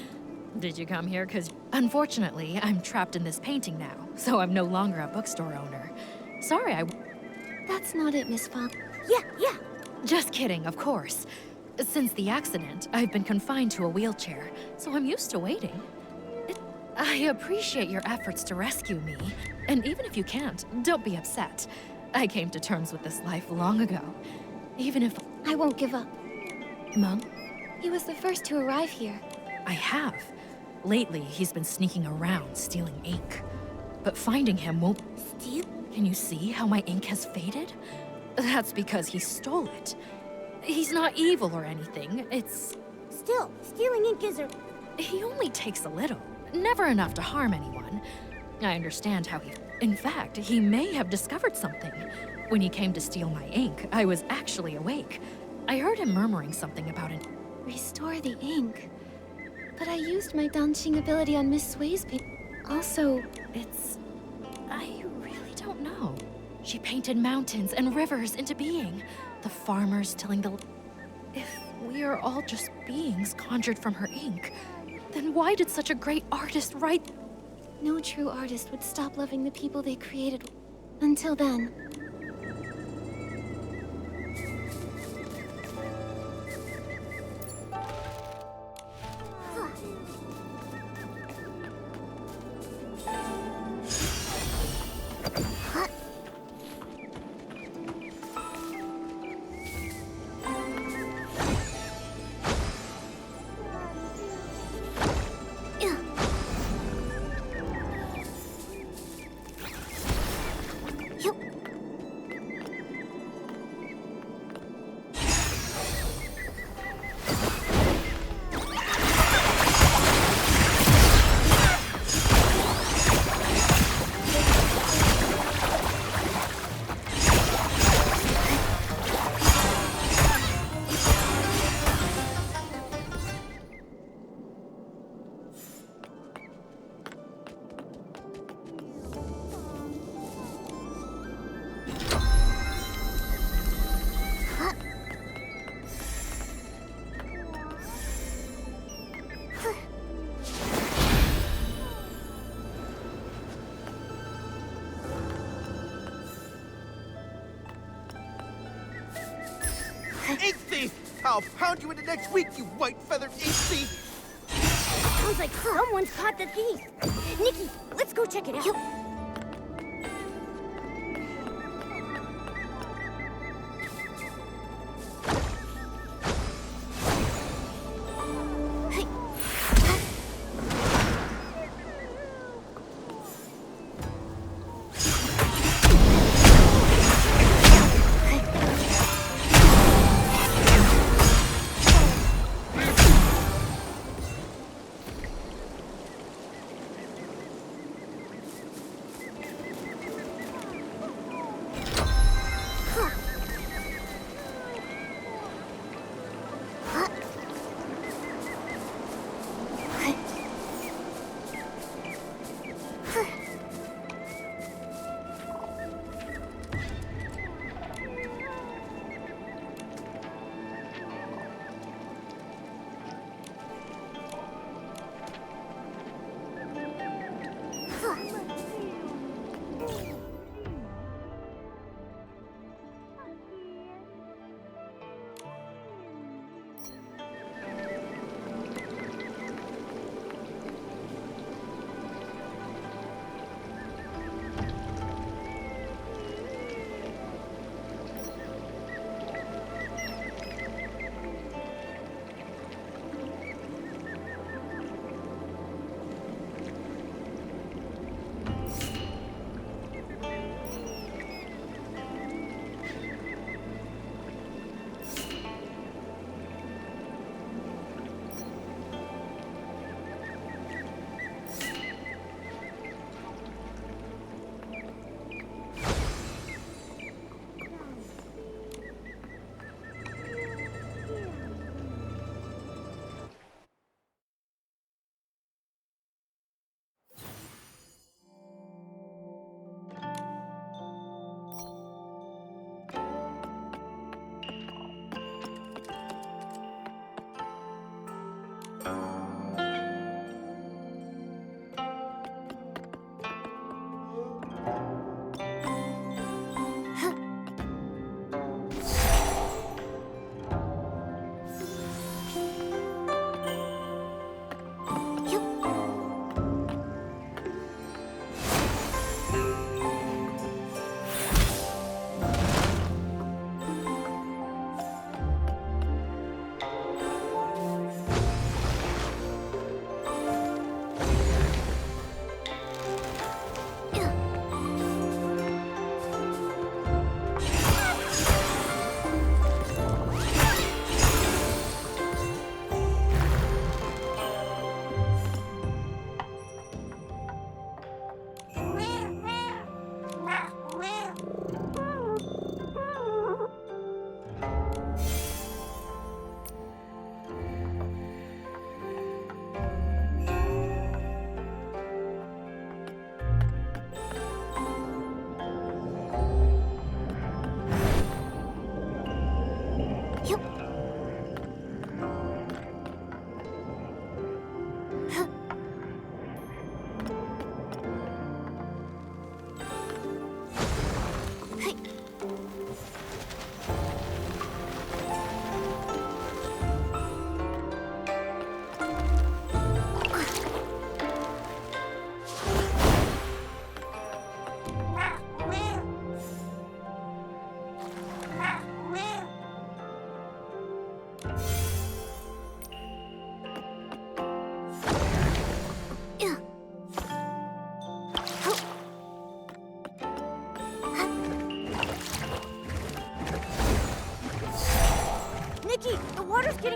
Did you come here because... Unfortunately, I'm trapped in this painting now, so I'm no longer a bookstore owner. Sorry, That's not it, Miss Fong. Yeah. Just kidding, of course. Since the accident, I've been confined to a wheelchair, so I'm used to waiting. I appreciate your efforts to rescue me, and even if you can't, don't be upset. I came to terms with this life long ago. Even if... I won't give up. Mom? He was the first to arrive here. I have. Lately, he's been sneaking around, stealing ink. But finding him won't... Steal? Can you see how my ink has faded? That's because he stole it. He's not evil or anything, it's... Still, stealing ink is a... He only takes a little, never enough to harm anyone. I understand how he... In fact, he may have discovered something. When he came to steal my ink, I was actually awake. I heard him murmuring something about it. Restore the ink. But I used my Danqing ability on Miss Sui's paint. Also, It's... I really don't know. She painted mountains and rivers into being. The farmers tilling the... If we are all just beings conjured from her ink, then why did such a great artist write... no true artist would stop loving the people they created. Until then. Ink thief! I'll pound you into next week, you white-feathered ink thief! Sounds like someone's caught the thief. Nikki, let's go check it out.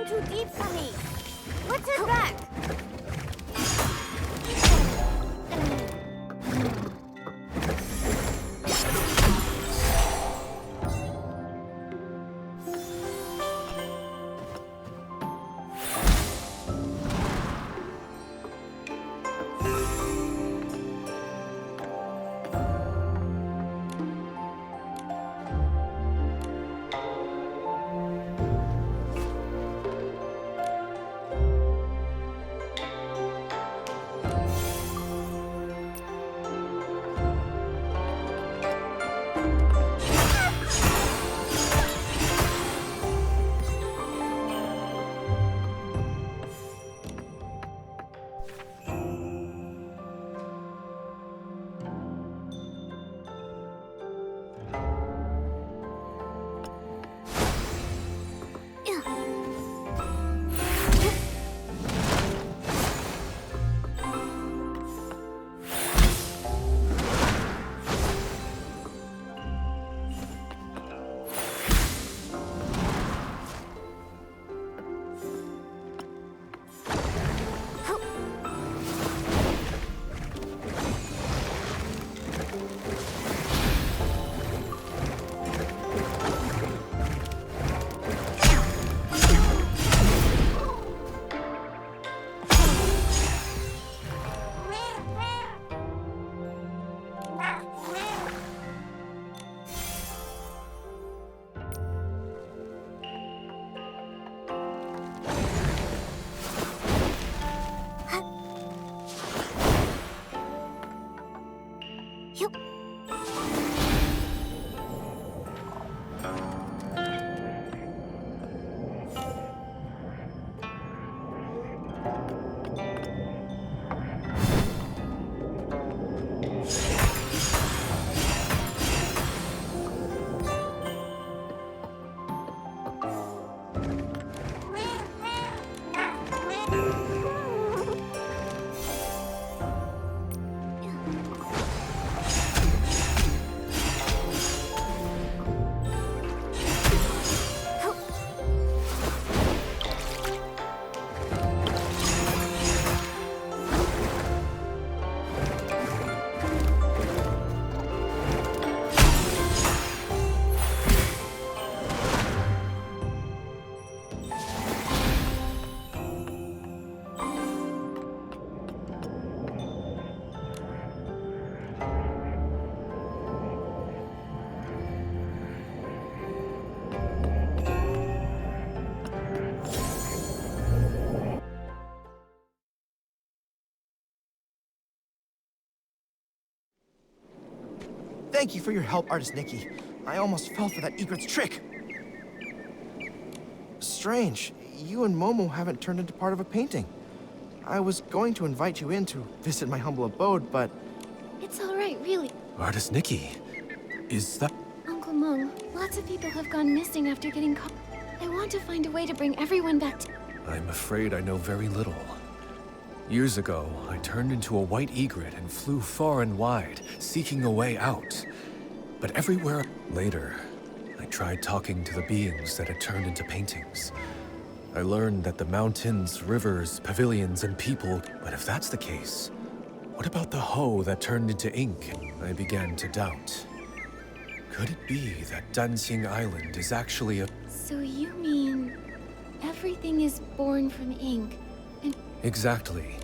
too deep for me. Let's head back. Thank you for your help, Artist Nikki. I almost fell for that egret's trick. Strange. You and Momo haven't turned into part of a painting. I was going to invite you in to visit my humble abode, but... It's all right, really. Artist Nikki, is that... Uncle Meng, lots of people have gone missing after getting caught. I want to find a way to bring everyone back to... I'm afraid I know very little. Years ago, I turned into a white egret and flew far and wide, seeking a way out. But everywhere... Later, I tried talking to the beings that had turned into paintings. I learned that the mountains, rivers, pavilions, and people... But if that's the case, what about the hoe that turned into ink? I began to doubt. Could it be that Danqing Island is actually a... So you mean... everything is born from ink, and... Exactly.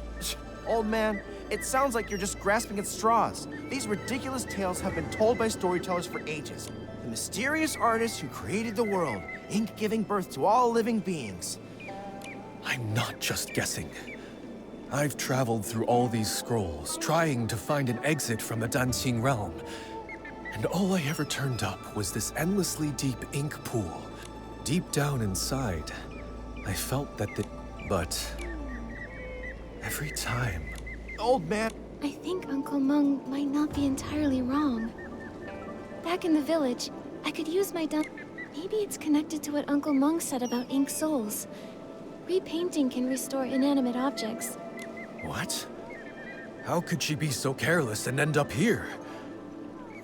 Old man, it sounds like you're just grasping at straws. These ridiculous tales have been told by storytellers for ages. The mysterious artist who created the world, ink giving birth to all living beings. I'm not just guessing. I've traveled through all these scrolls, trying to find an exit from the Danqing realm. And all I ever turned up was this endlessly deep ink pool. Deep down inside, I felt that the... But... every time... Old man... I think Uncle Meng might not be entirely wrong. Back in the village, I could use my Maybe it's connected to what Uncle Meng said about ink souls. Repainting can restore inanimate objects. What? How could she be so careless and end up here?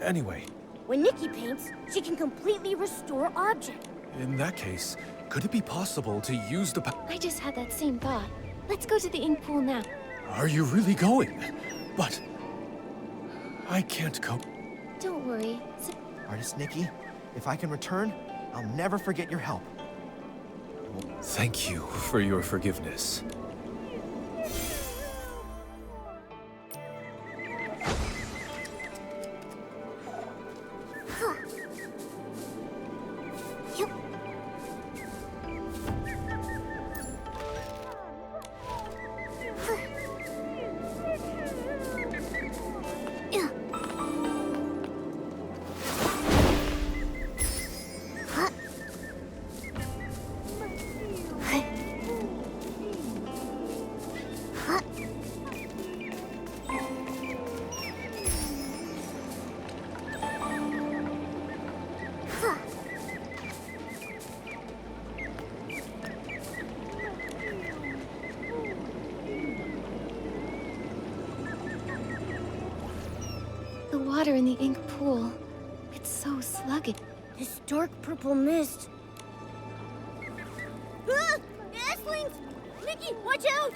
Anyway... When Nikki paints, she can completely restore objects. In that case, Could it be possible to use the I just had that same thought. Let's go to the ink pool now. Are you really going? But... I can't cope. Don't worry. Artist Nikki, if I can return, I'll never forget your help. Thank you for your forgiveness. The water in the ink pool. It's so sluggish. This dark purple mist. Ah! Estlings! Nikki, watch out!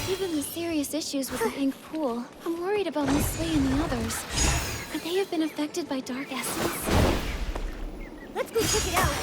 Given the serious issues with the ink pool, I'm worried about Miss Wei and the others. Could they have been affected by dark essence? Let's go check it out.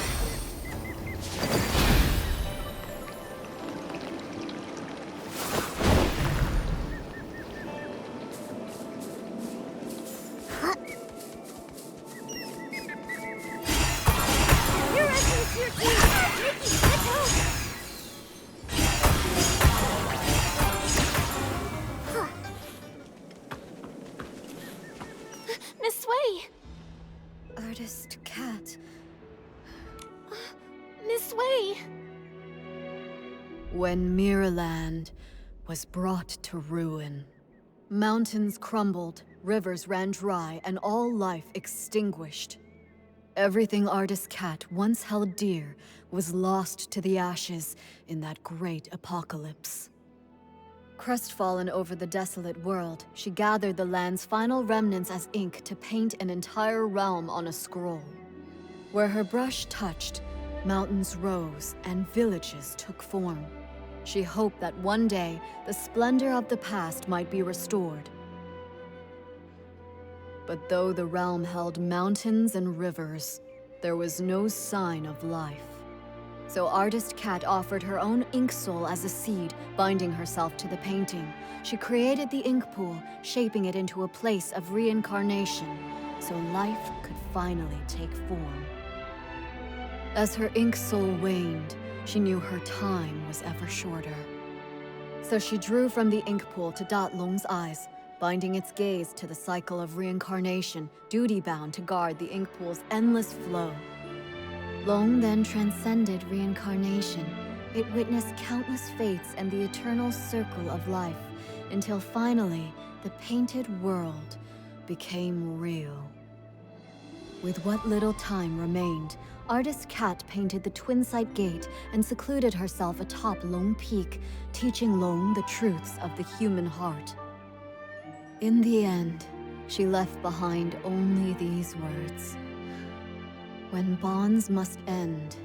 Miss Wei! Artist Cat. Miss Wei! When Mirrorland was brought to ruin, mountains crumbled, rivers ran dry, and all life extinguished. Everything Artist Cat once held dear was lost to the ashes in that great apocalypse. Crestfallen over the desolate world, she gathered the land's final remnants as ink to paint an entire realm on a scroll. Where her brush touched, mountains rose and villages took form. She hoped that one day, the splendor of the past might be restored. But though the realm held mountains and rivers, there was no sign of life. So Artist Cat offered her own ink soul as a seed, binding herself to the painting. She created the ink pool, shaping it into a place of reincarnation, so life could finally take form. As her ink soul waned, she knew her time was ever shorter. So she drew from the ink pool to dot Long's eyes, binding its gaze to the cycle of reincarnation, duty-bound to guard the ink pool's endless flow. Long then transcended reincarnation. It witnessed countless fates and the eternal circle of life, until finally, the painted world became real. With what little time remained, Artist Cat painted the Twin-Sight Gate and secluded herself atop Long Peak, teaching Long the truths of the human heart. In the end, she left behind only these words. When bonds must end,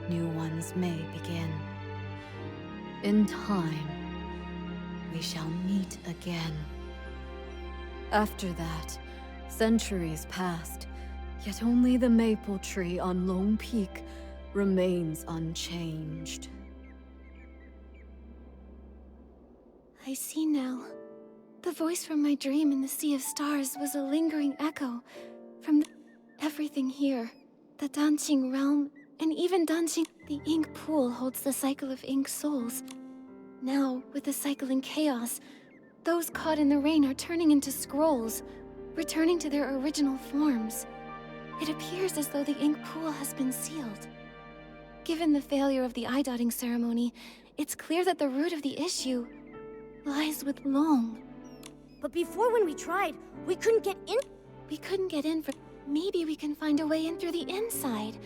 new ones may begin. In time, we shall meet again. After that, centuries passed, yet only the maple tree on Long Peak remains unchanged. I see now. The voice from my dream in the Sea of Stars was a lingering echo from everything here. The Danqing realm, and even Danqing. The ink pool holds the cycle of ink souls. Now, with the cycle in chaos, those caught in the rain are turning into scrolls, returning to their original forms. It appears as though the ink pool has been sealed. Given the failure of the eye-dotting ceremony, it's clear that the root of the issue lies with Long. But before, when we tried, we couldn't get in. We couldn't get in for... Maybe we can find a way in through the inside.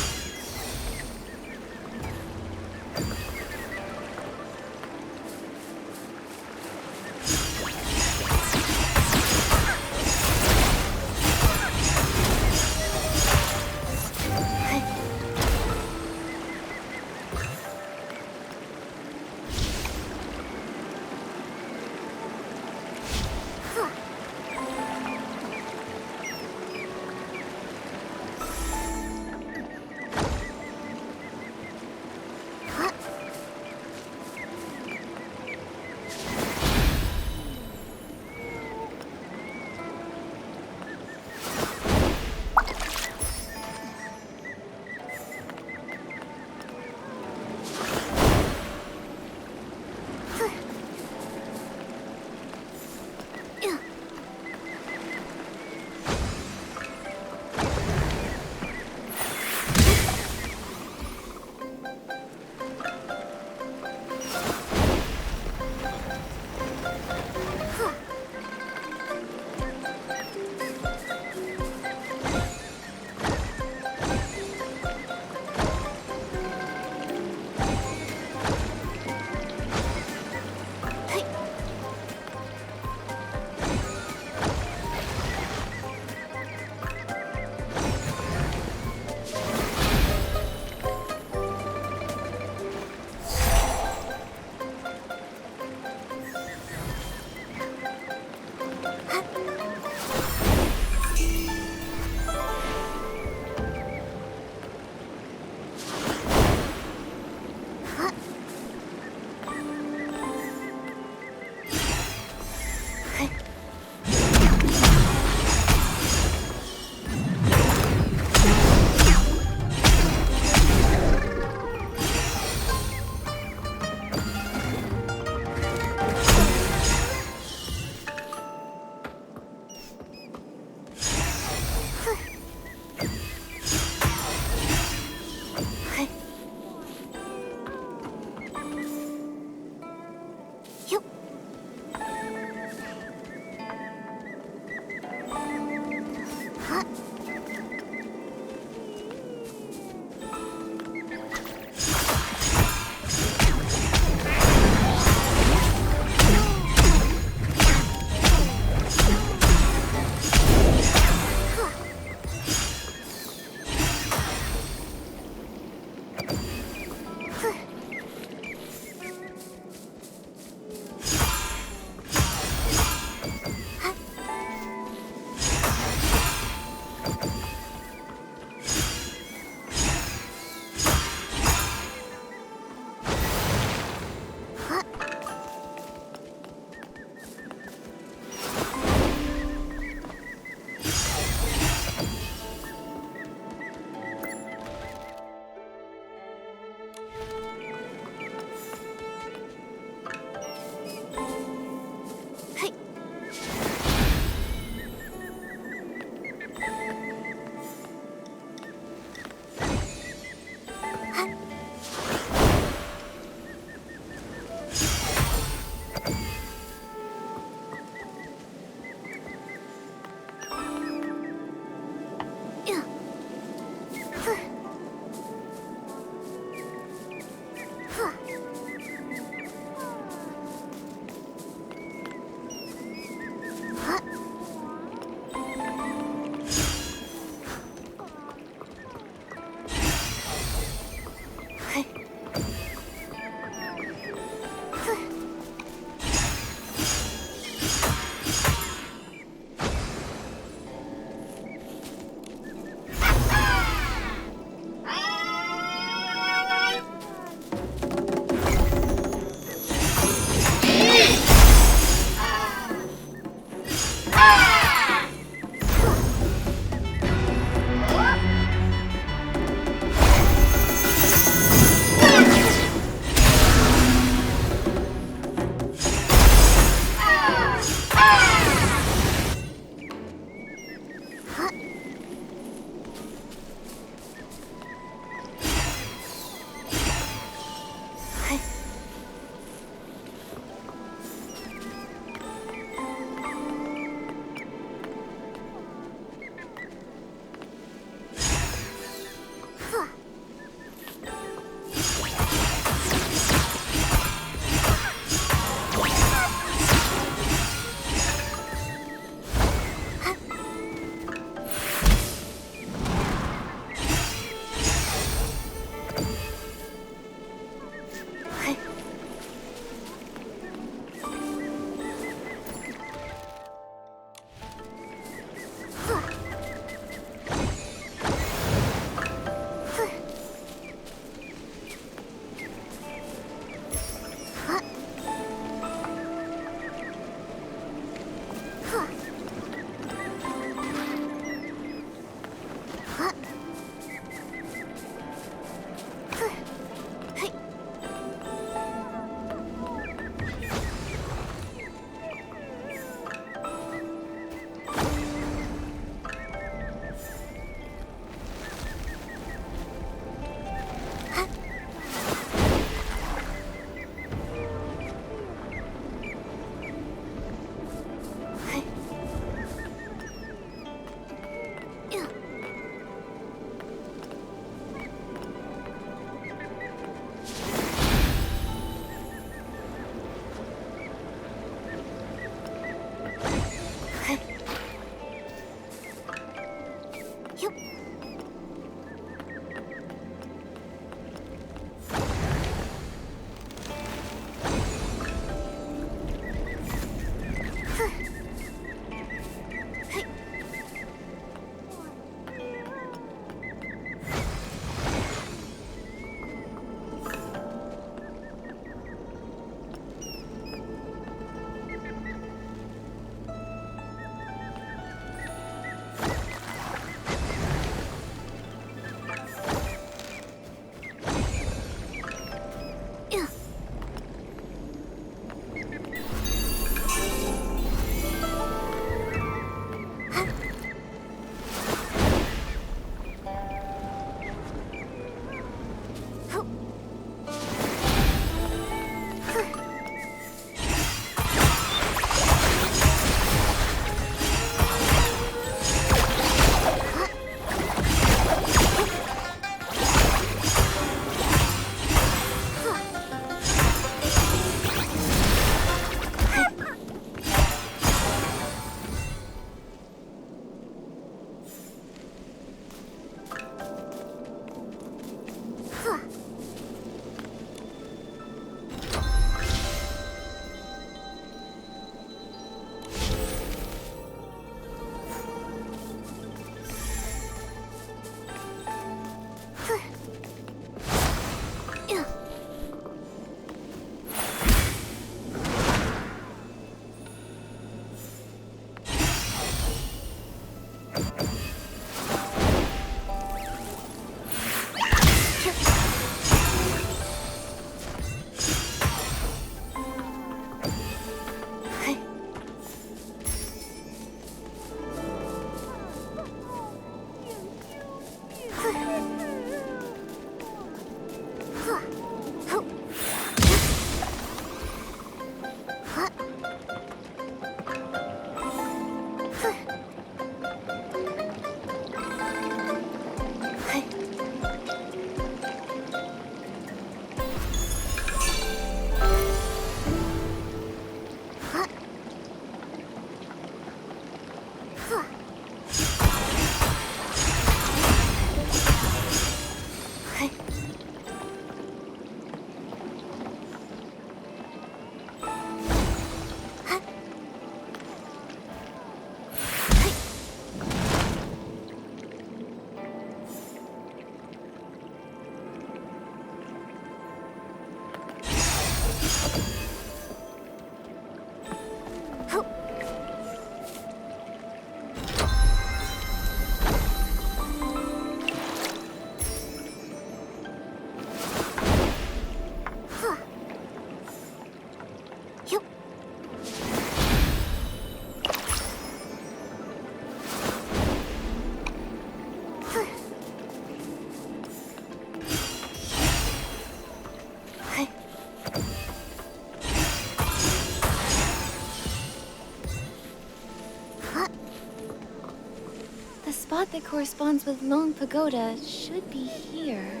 The spot that corresponds with Lone Pagoda should be here.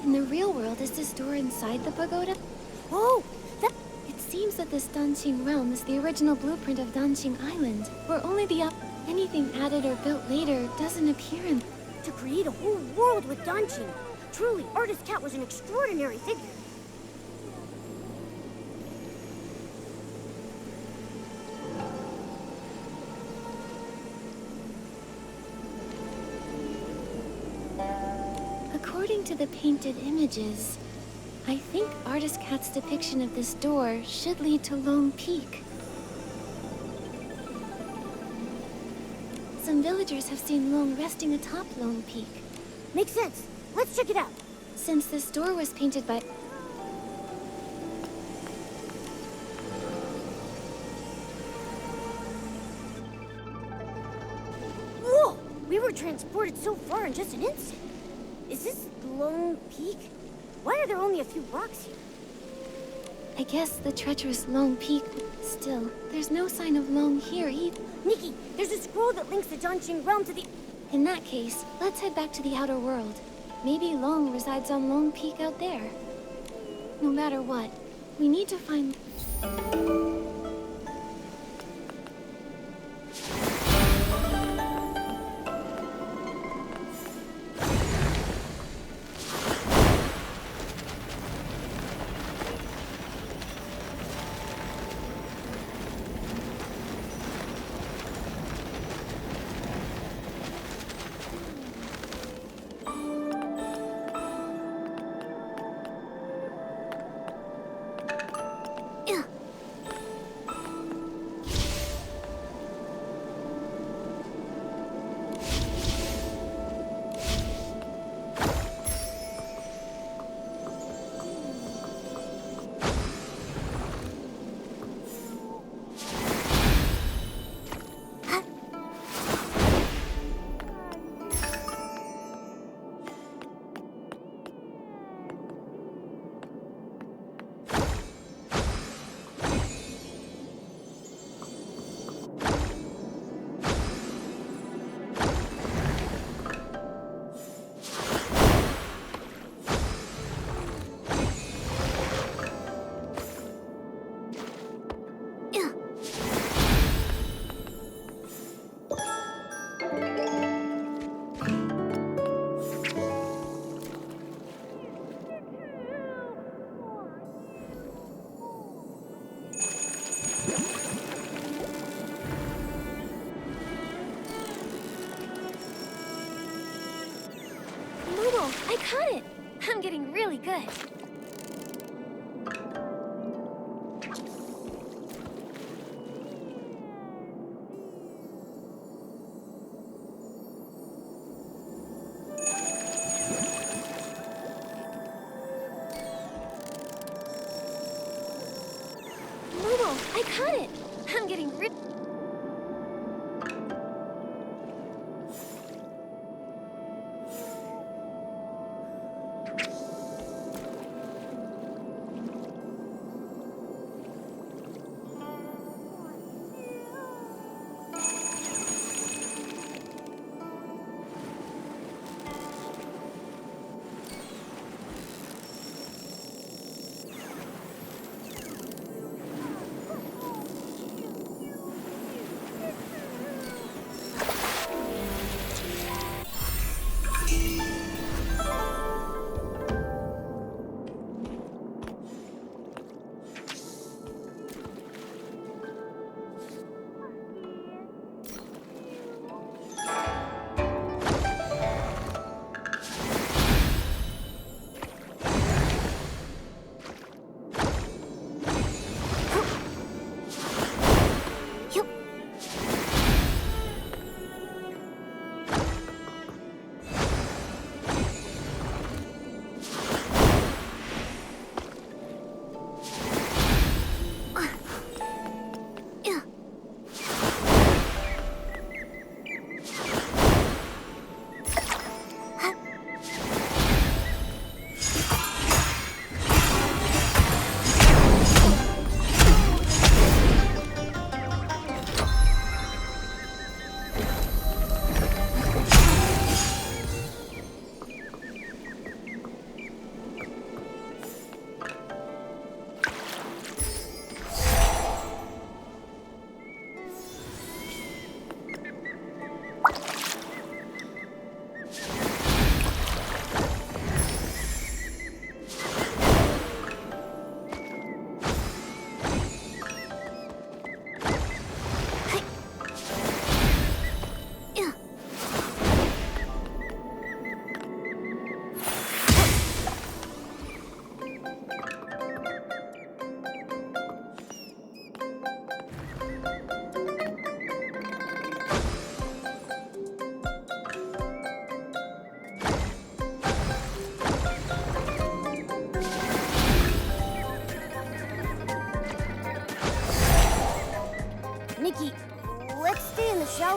In the real world, is this door inside the pagoda? Whoa! It seems that this Danqing realm is the original blueprint of Danqing Island, where only anything added or built later doesn't appear in... To create a whole world with Danqing. Truly, Artist Cat was an extraordinary figure. According to the painted images, I think Artist Cat's depiction of this door should lead to Lone Peak. Some villagers have seen Lone resting atop Lone Peak. Makes sense. Let's check it out. Since this door was painted by... Whoa! We were transported so far in just an instant. Is this Lone Peak? Why are there only a few rocks here? I guess the treacherous Lone Peak... Still, there's no sign of Lone here either. Nikki, there's a scroll that links the Danqing realm to the... In that case, let's head back to the outer world. Maybe Lone resides on Lone Peak out there. No matter what, we need to find... I caught it! I'm getting really good. Momo, I caught it! I'm getting really...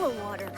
the water.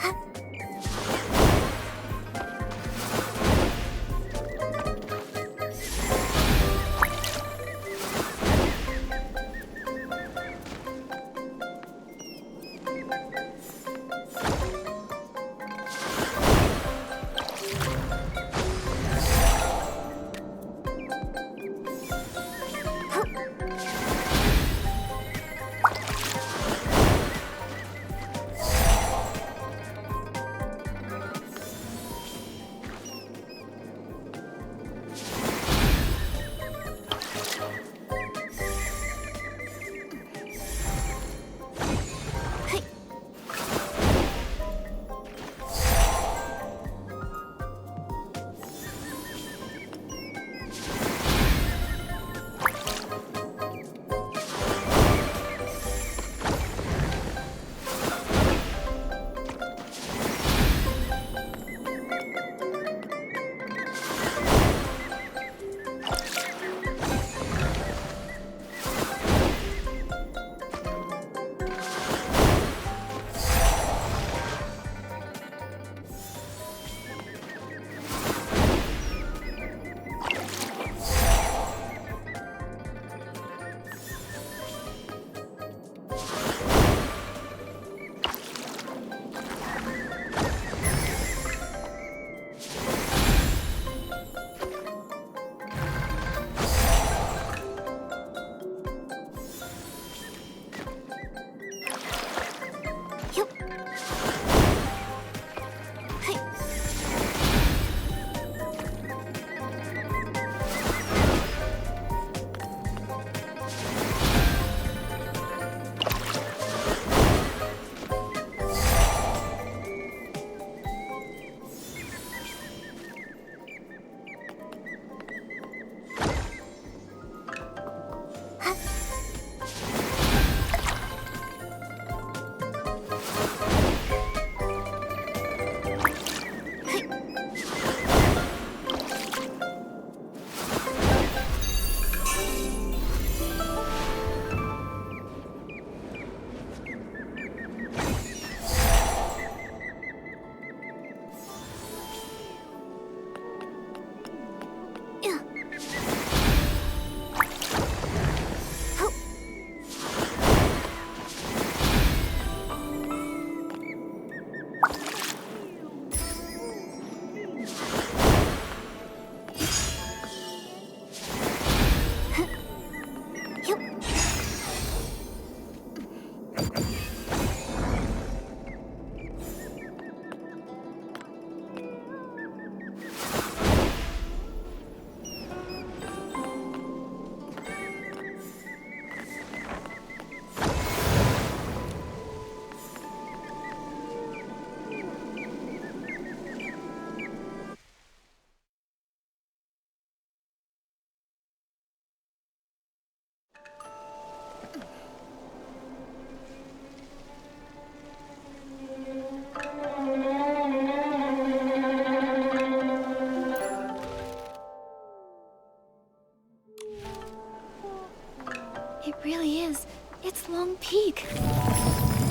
It really is. It's Long Peak.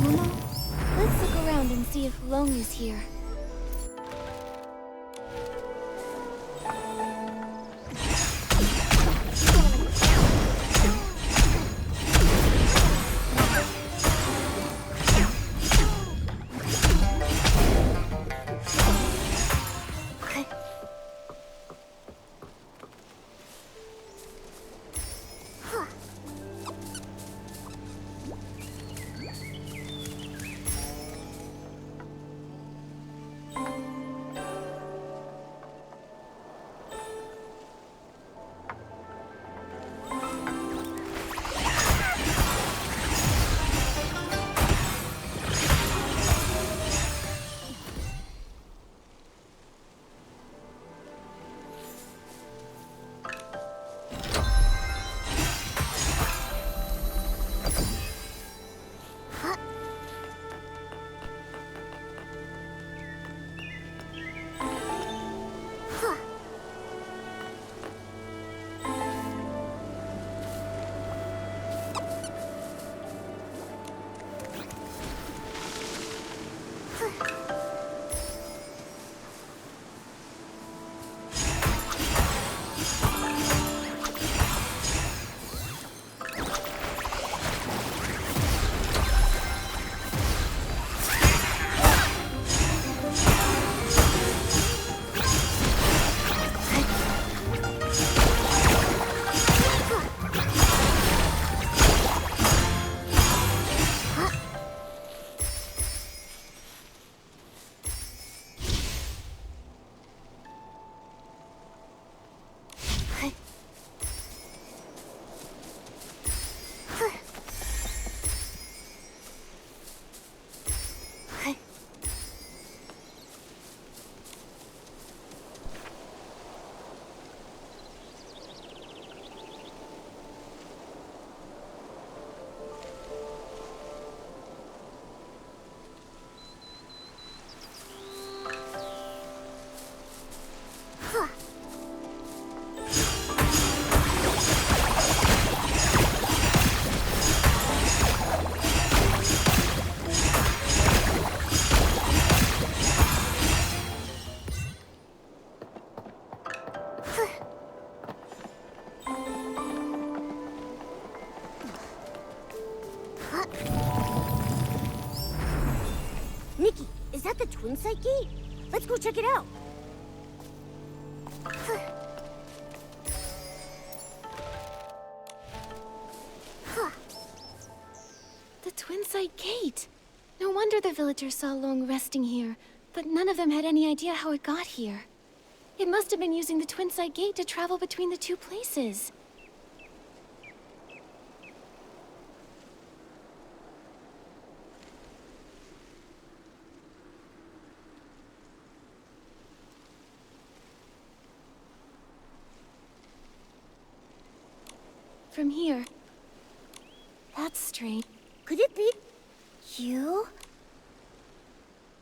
Momo, let's look around and see if Long is here. Nikki, is that the twin site gate? Let's go check it out. The twin site gate. No wonder the villagers saw Long resting here, but none of them had any idea how it got here. It must have been using the twin site gate to travel between the two places. From here. That's strange. Could it be? You?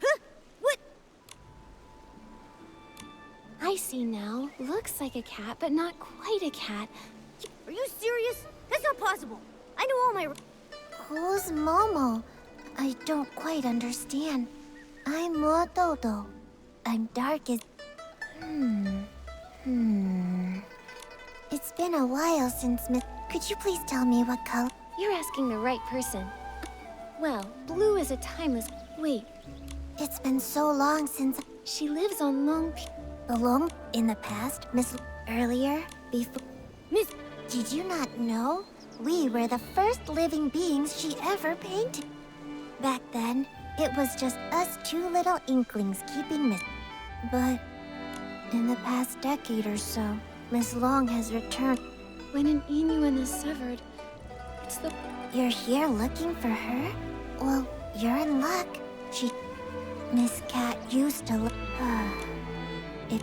Huh? What? I see now. Looks like a cat, but not quite a cat. Are you serious? That's not possible. I know all my... Who's Momo? I don't quite understand. I'm Mododo. I'm dark as... It's been a while since Miss... Could you please tell me what color? You're asking the right person. Well, blue is a timeless... Wait. It's been so long since... She lives on Long... Along in the past, Miss... Earlier, before... Miss... Did you not know? We were the first living beings she ever painted. Back then, it was just us two little inklings keeping Miss... But... in the past decade or so, Miss Long has returned. When an Inuan is severed, it's the... You're here looking for her? Well, you're in luck. She... Miss Cat used to look... it...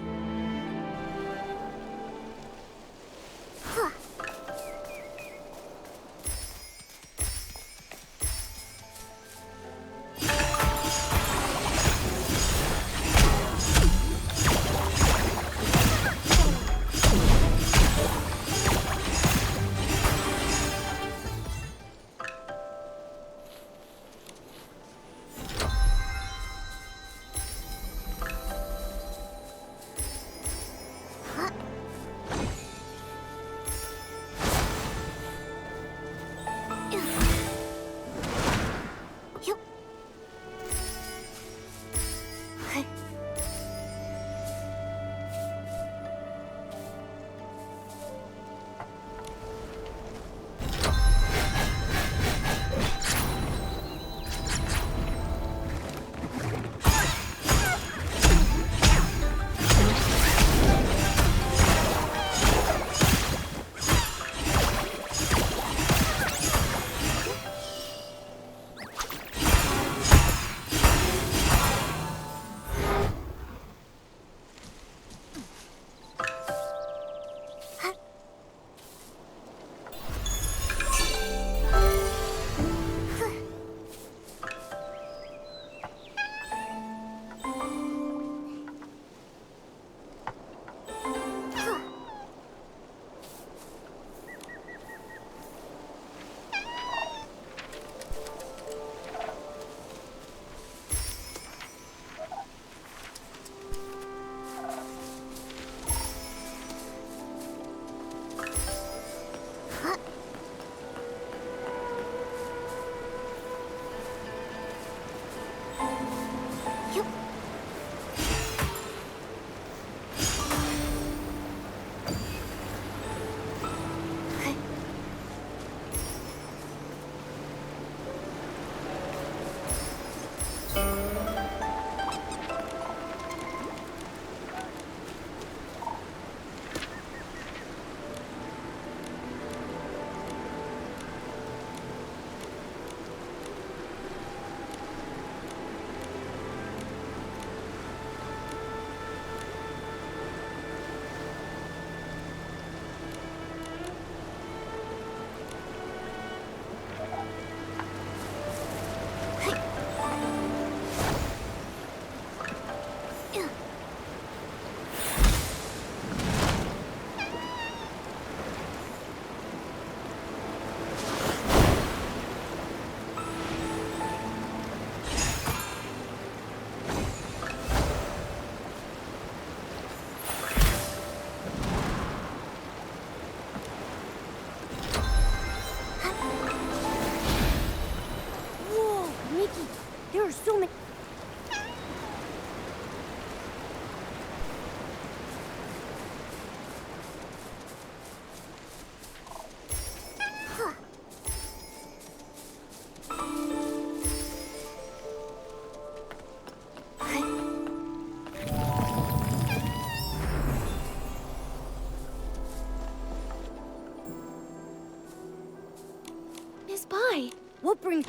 Miss Bai! What brings...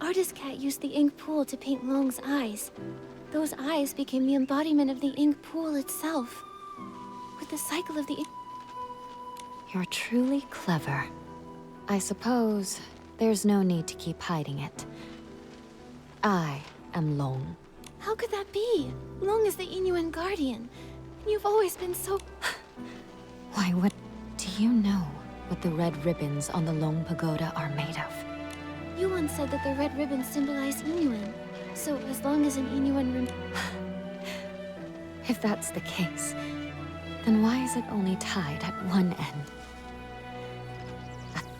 Artist Cat used the ink pool to paint Long's eyes. Those eyes became the embodiment of the ink pool itself. With the cycle of the ink... You're truly clever. I suppose there's no need to keep hiding it. I am Long. How could that be? Long is the Inuan guardian. And you've always been so... Why, what... Do you know what the red ribbons on the Long Pagoda are made of? You once said that the red ribbons symbolize Inuan. So as long as an Inuan If that's the case, then why is it only tied at one end?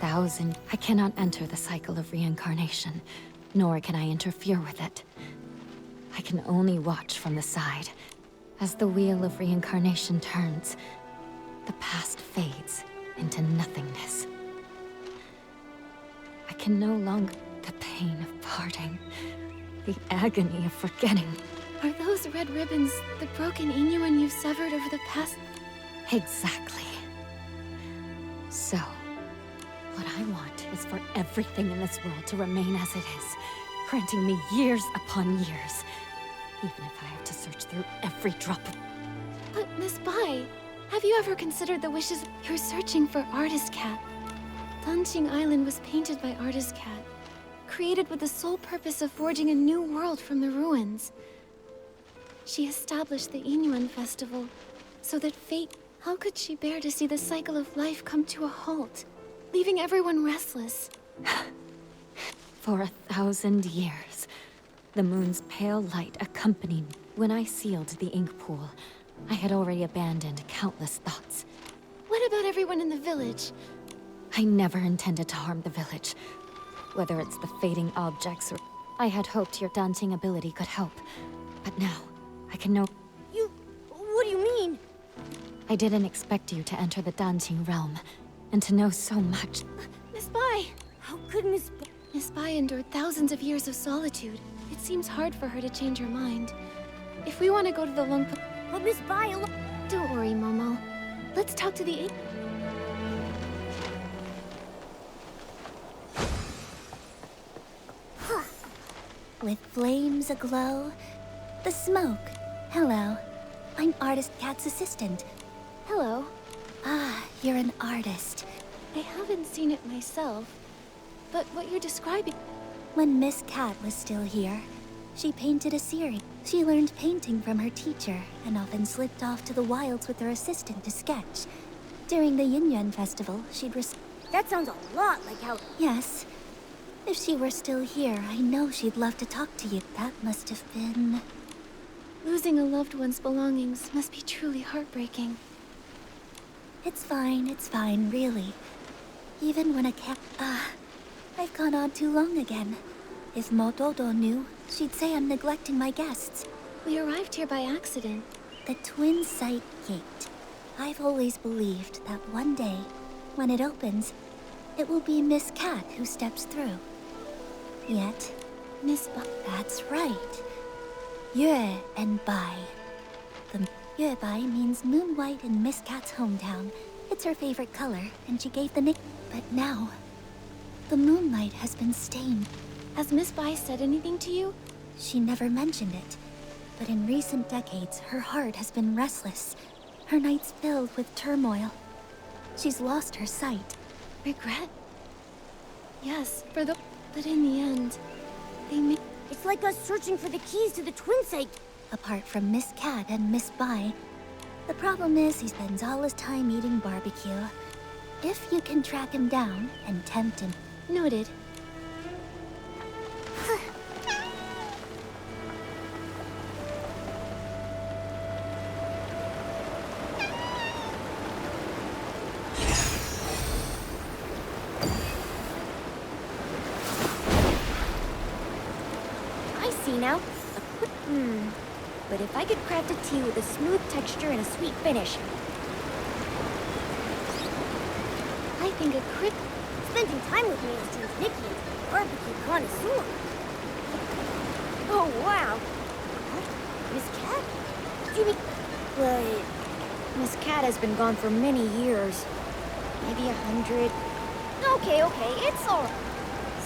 1,000... I cannot enter the cycle of reincarnation, nor can I interfere with it. I can only watch from the side. As the wheel of reincarnation turns, the past fades into nothingness. I can no longer... The pain of parting, the agony of forgetting. Are those red ribbons the broken Inuan you've severed over the past... Exactly. So, what I want is for everything in this world to remain as it is, granting me years upon years, even if I have to search through every drop of... But, Miss Bai, have you ever considered the wishes... You're searching for Artist Cat. Danqing Island was painted by Artist Cat, created with the sole purpose of forging a new world from the ruins. She established the Inuan festival, so that fate... How could she bear to see the cycle of life come to a halt, leaving everyone restless? For 1,000 years, the moon's pale light accompanied me. When I sealed the ink pool, I had already abandoned countless thoughts. What about everyone in the village? I never intended to harm the village. Whether it's the fading objects or... I had hoped your dancing ability could help. But now, I can know... What do you mean? I didn't expect you to enter the dancing realm, and to know so much. Miss Bai! How could Miss Bai... Miss Bai endured thousands of years of solitude. It seems hard for her to change her mind. If we want to go to the Long... But Miss Bai... Don't worry, Momo. Let's talk to the... With flames aglow, the smoke. Hello, I'm Artist Cat's assistant. Hello. Ah, you're an artist. I haven't seen it myself, but what you're describing... When Miss Cat was still here, she painted a series. She learned painting from her teacher and often slipped off to the wilds with her assistant to sketch. During the Yin Festival, she'd That sounds a lot like how... Yes. If she were still here, I know she'd love to talk to you. That must have been... Losing a loved one's belongings must be truly heartbreaking. It's fine, really. Even when a cat... I've gone on too long again. If Motodo knew, she'd say I'm neglecting my guests. We arrived here by accident. The Twin Sight Gate. I've always believed that one day, when it opens, it will be Miss Cat who steps through. Yet, that's right. Yue and Bai. The Yue Bai means moon white in Miss Cat's hometown. It's her favorite color, and she gave the nick. But now, the moonlight has been stained. Has Miss Bai said anything to you? She never mentioned it. But in recent decades, her heart has been restless. Her nights filled with turmoil. She's lost her sight. Regret? Yes, But in the end, they made... It's like us searching for the keys to the Twin Sight. Apart from Miss Cat and Miss Bai, the problem is he spends all his time eating barbecue. If you can track him down and tempt him... Noted. Now, but if I could craft a tea with a smooth texture and a sweet finish. I think a Spending time with me has turned Nikki into a barbecue connoisseur. Oh, wow. What? Miss Cat? Jimmy... But... Miss Cat has been gone for many years. Maybe 100, Okay, it's alright.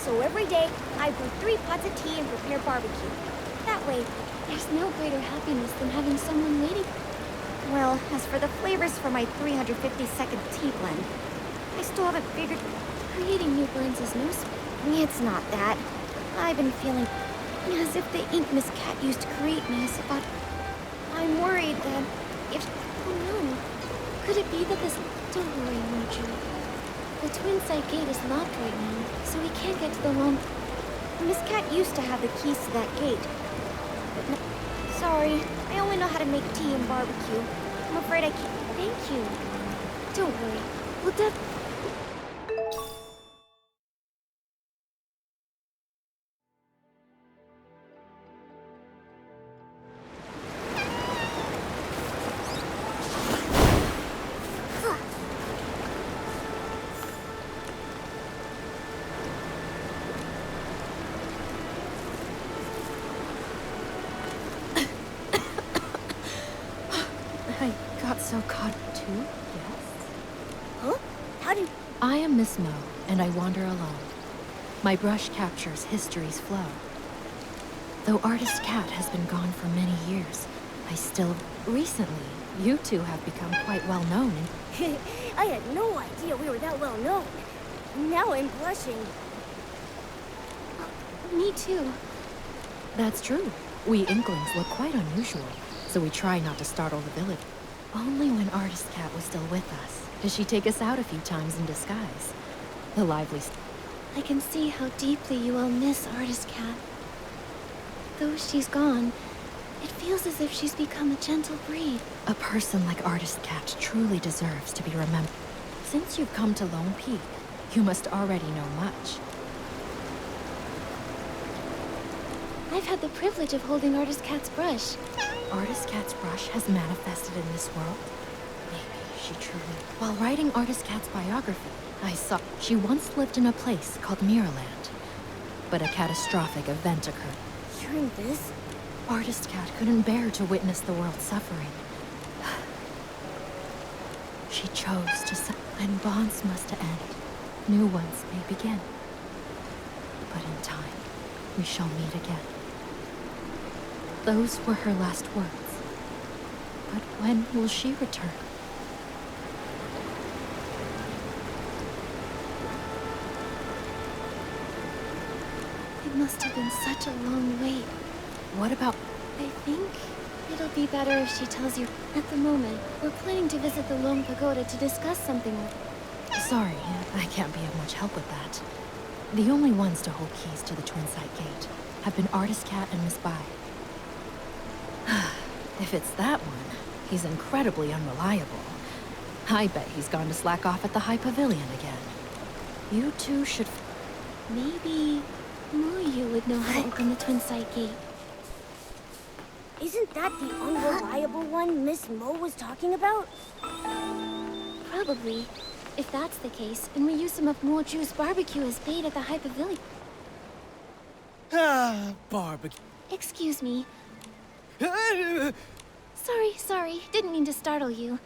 So every day, I brew 3 pots of tea and prepare barbecue. That way, There's no greater happiness than having someone waiting. Well, as for the flavors for my 352nd tea blend, I still haven't figured... Creating new blends is no It's not that. I've been feeling as if the ink Miss Cat used to create me is about... I'm worried that if... Oh no. Could it be that this... Don't worry, Moju. The twin side gate is locked right now, so we can't get to the long... Miss Cat used to have the keys to that gate. But no... Sorry, I only know how to make tea and barbecue. I'm afraid I can't... Thank you. Don't worry. We'll I got so caught too, yes? Huh? How did... I am Miss Mo, and I wander alone. My brush captures history's flow. Though Artist Cat has been gone for many years, I still... Recently, you two have become quite well known. I had no idea we were that well known. Now I'm blushing. Me too. That's true. We Inklings look quite unusual, so we try not to startle the village. Only when Artist Cat was still with us does she take us out a few times in disguise. The lively... I can see how deeply you all miss Artist Cat. Though she's gone, it feels as if she's become a gentle breed. A person like Artist Cat truly deserves to be remembered. Since you've come to Lone Peak, you must already know much. I've had the privilege of holding Artist Cat's brush. Artist Cat's brush has manifested in this world. Maybe she truly... While writing Artist Cat's biography, I saw she once lived in a place called Mirrorland. But a catastrophic event occurred. Hearing this? Artist Cat couldn't bear to witness the world suffering. She chose to when bonds must end, new ones may begin. But in time, we shall meet again. Those were her last words. But when will she return? It must have been such a long wait. What about... I think it'll be better if she tells you. At the moment, we're planning to visit the Lone Pagoda to discuss something with... Sorry, I can't be of much help with that. The only ones to hold keys to the Twin Side Gate have been Artist Cat and Miss Bai. If it's that one, he's incredibly unreliable. I bet he's gone to slack off at the High Pavilion again. You two should... Maybe... Muyu would know how to open the Twin Side Gate. Isn't that the unreliable one Miss Mo was talking about? Probably. If that's the case, and we use some of Moju's barbecue as bait at the High Pavilion. Ah, barbecue. Excuse me. Sorry. Didn't mean to startle you.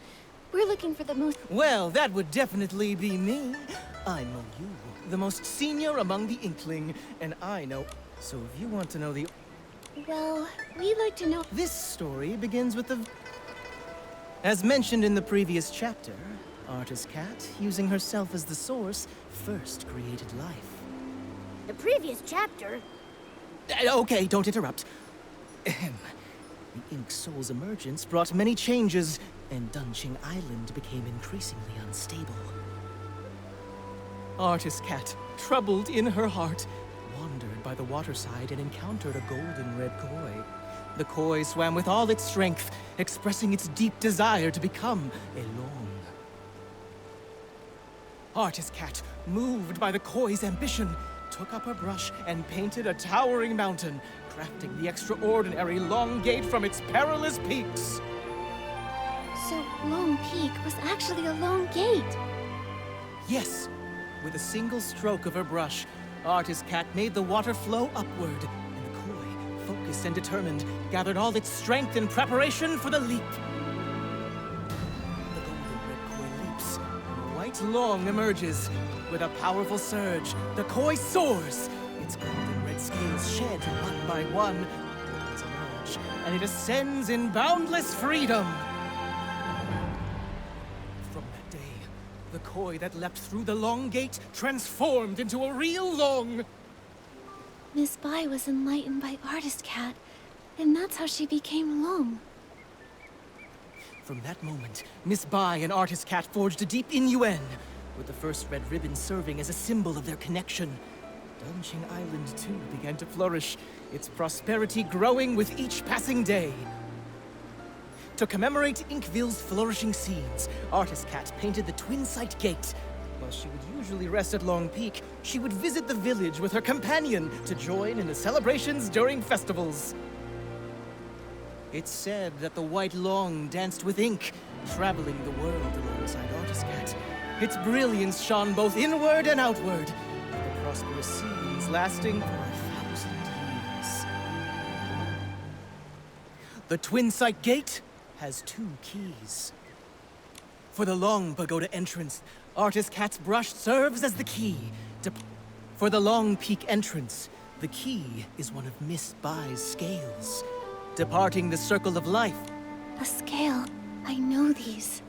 We're looking for the most... Well, that would definitely be me. I know you, the most senior among the Inkling, and I know... So if you want to know the... Well, we'd like to know... This story begins with the... As mentioned in the previous chapter, Artist Cat, using herself as the source, first created life. The previous chapter? Okay, don't interrupt. Ahem. The Ink Soul's emergence brought many changes, and Danqing Island became increasingly unstable. Artist Cat, troubled in her heart, wandered by the waterside and encountered a golden red koi. The koi swam with all its strength, expressing its deep desire to become a long. Artist Cat, moved by the koi's ambition, took up her brush and painted a towering mountain, crafting the extraordinary Long Gate from its perilous peaks. So, Lone Peak was actually a long gate. Yes. With a single stroke of her brush, Artist Cat made the water flow upward, and the koi, focused and determined, gathered all its strength in preparation for the leap. The golden red koi leaps, and the white white long emerges. With a powerful surge, the koi soars. Its golden red scales shed one by one. Its emerge, and it ascends in boundless freedom. From that day, the koi that leapt through the long gate transformed into a real long. Miss Bai was enlightened by Artist Cat, and that's how she became Long. From that moment, Miss Bai and Artist Cat forged a deep innuendo, with the first red ribbon serving as a symbol of their connection. Danqing Island, too, began to flourish, its prosperity growing with each passing day. To commemorate Inkville's flourishing scenes, Artist Cat painted the Twin Sight Gate. While she would usually rest at Long Peak, she would visit the village with her companion to join in the celebrations during festivals. It's said that the White Long danced with ink, traveling the world alongside Artist Cat. Its brilliance shone both inward and outward, the prosperous scenes lasting for 1,000 years. The Twin Sight Gate has 2 keys. For the Long Pagoda entrance, Artist Cat's brush serves as the key. For the Long Peak entrance, the key is one of Miss Bai's scales. Departing the circle of life. A scale. I know these.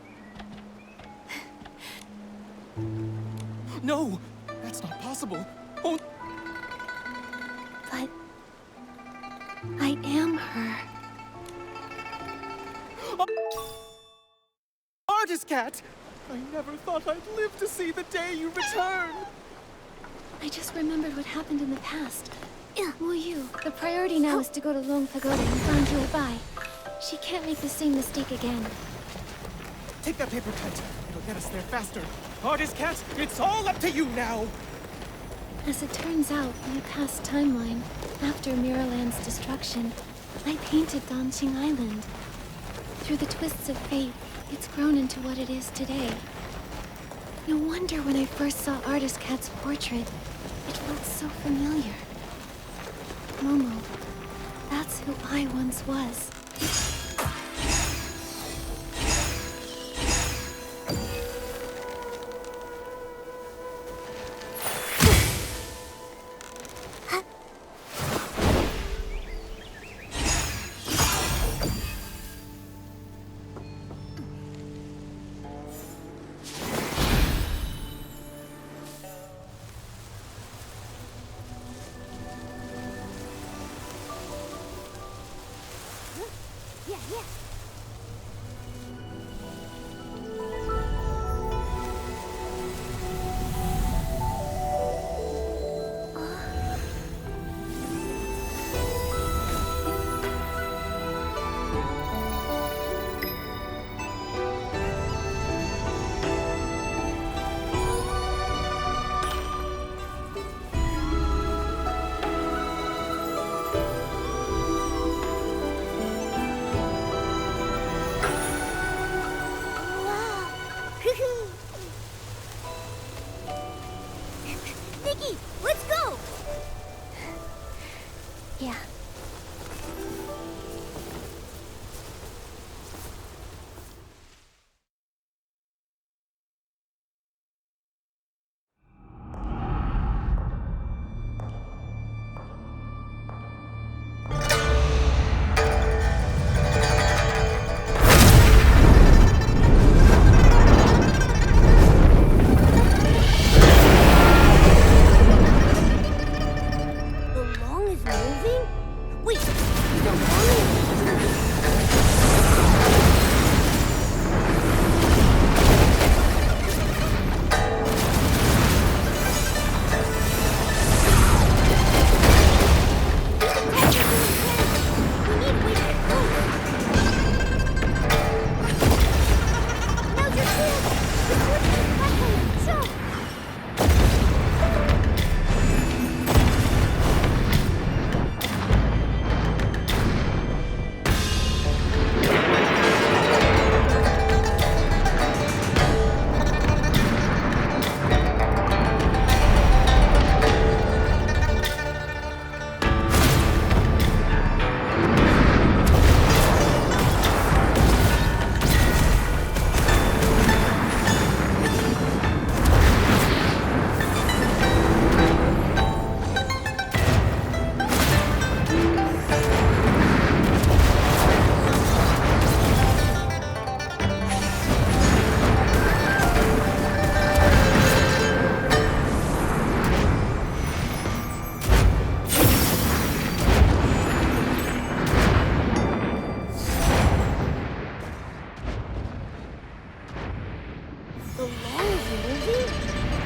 No, that's not possible. Oh. But I am her. Artist Cat! I never thought I'd live to see the day you return! I just remembered what happened in the past. Wu Yu, the priority now is to go to Long Pagoda and find Yu Bai. She can't make the same mistake again. Take that paper cut. It'll get us there faster. Artist Cat, it's all up to you now! As it turns out, in a past timeline, after Mirrorland's destruction, I painted Danqing Island. Through the twists of fate, it's grown into what it is today. No wonder when I first saw Artist Cat's portrait, it felt so familiar. Momo, that's who I once was. Yeah.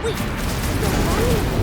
Wait, is there water in the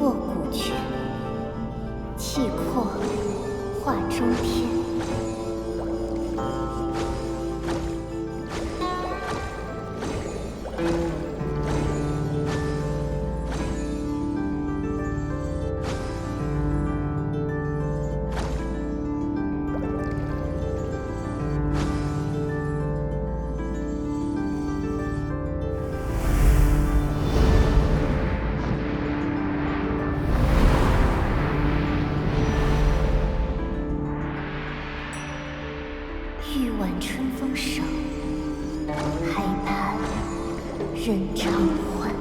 卧骨去，气阔化中天。欲挽春风手，还盼人偿还。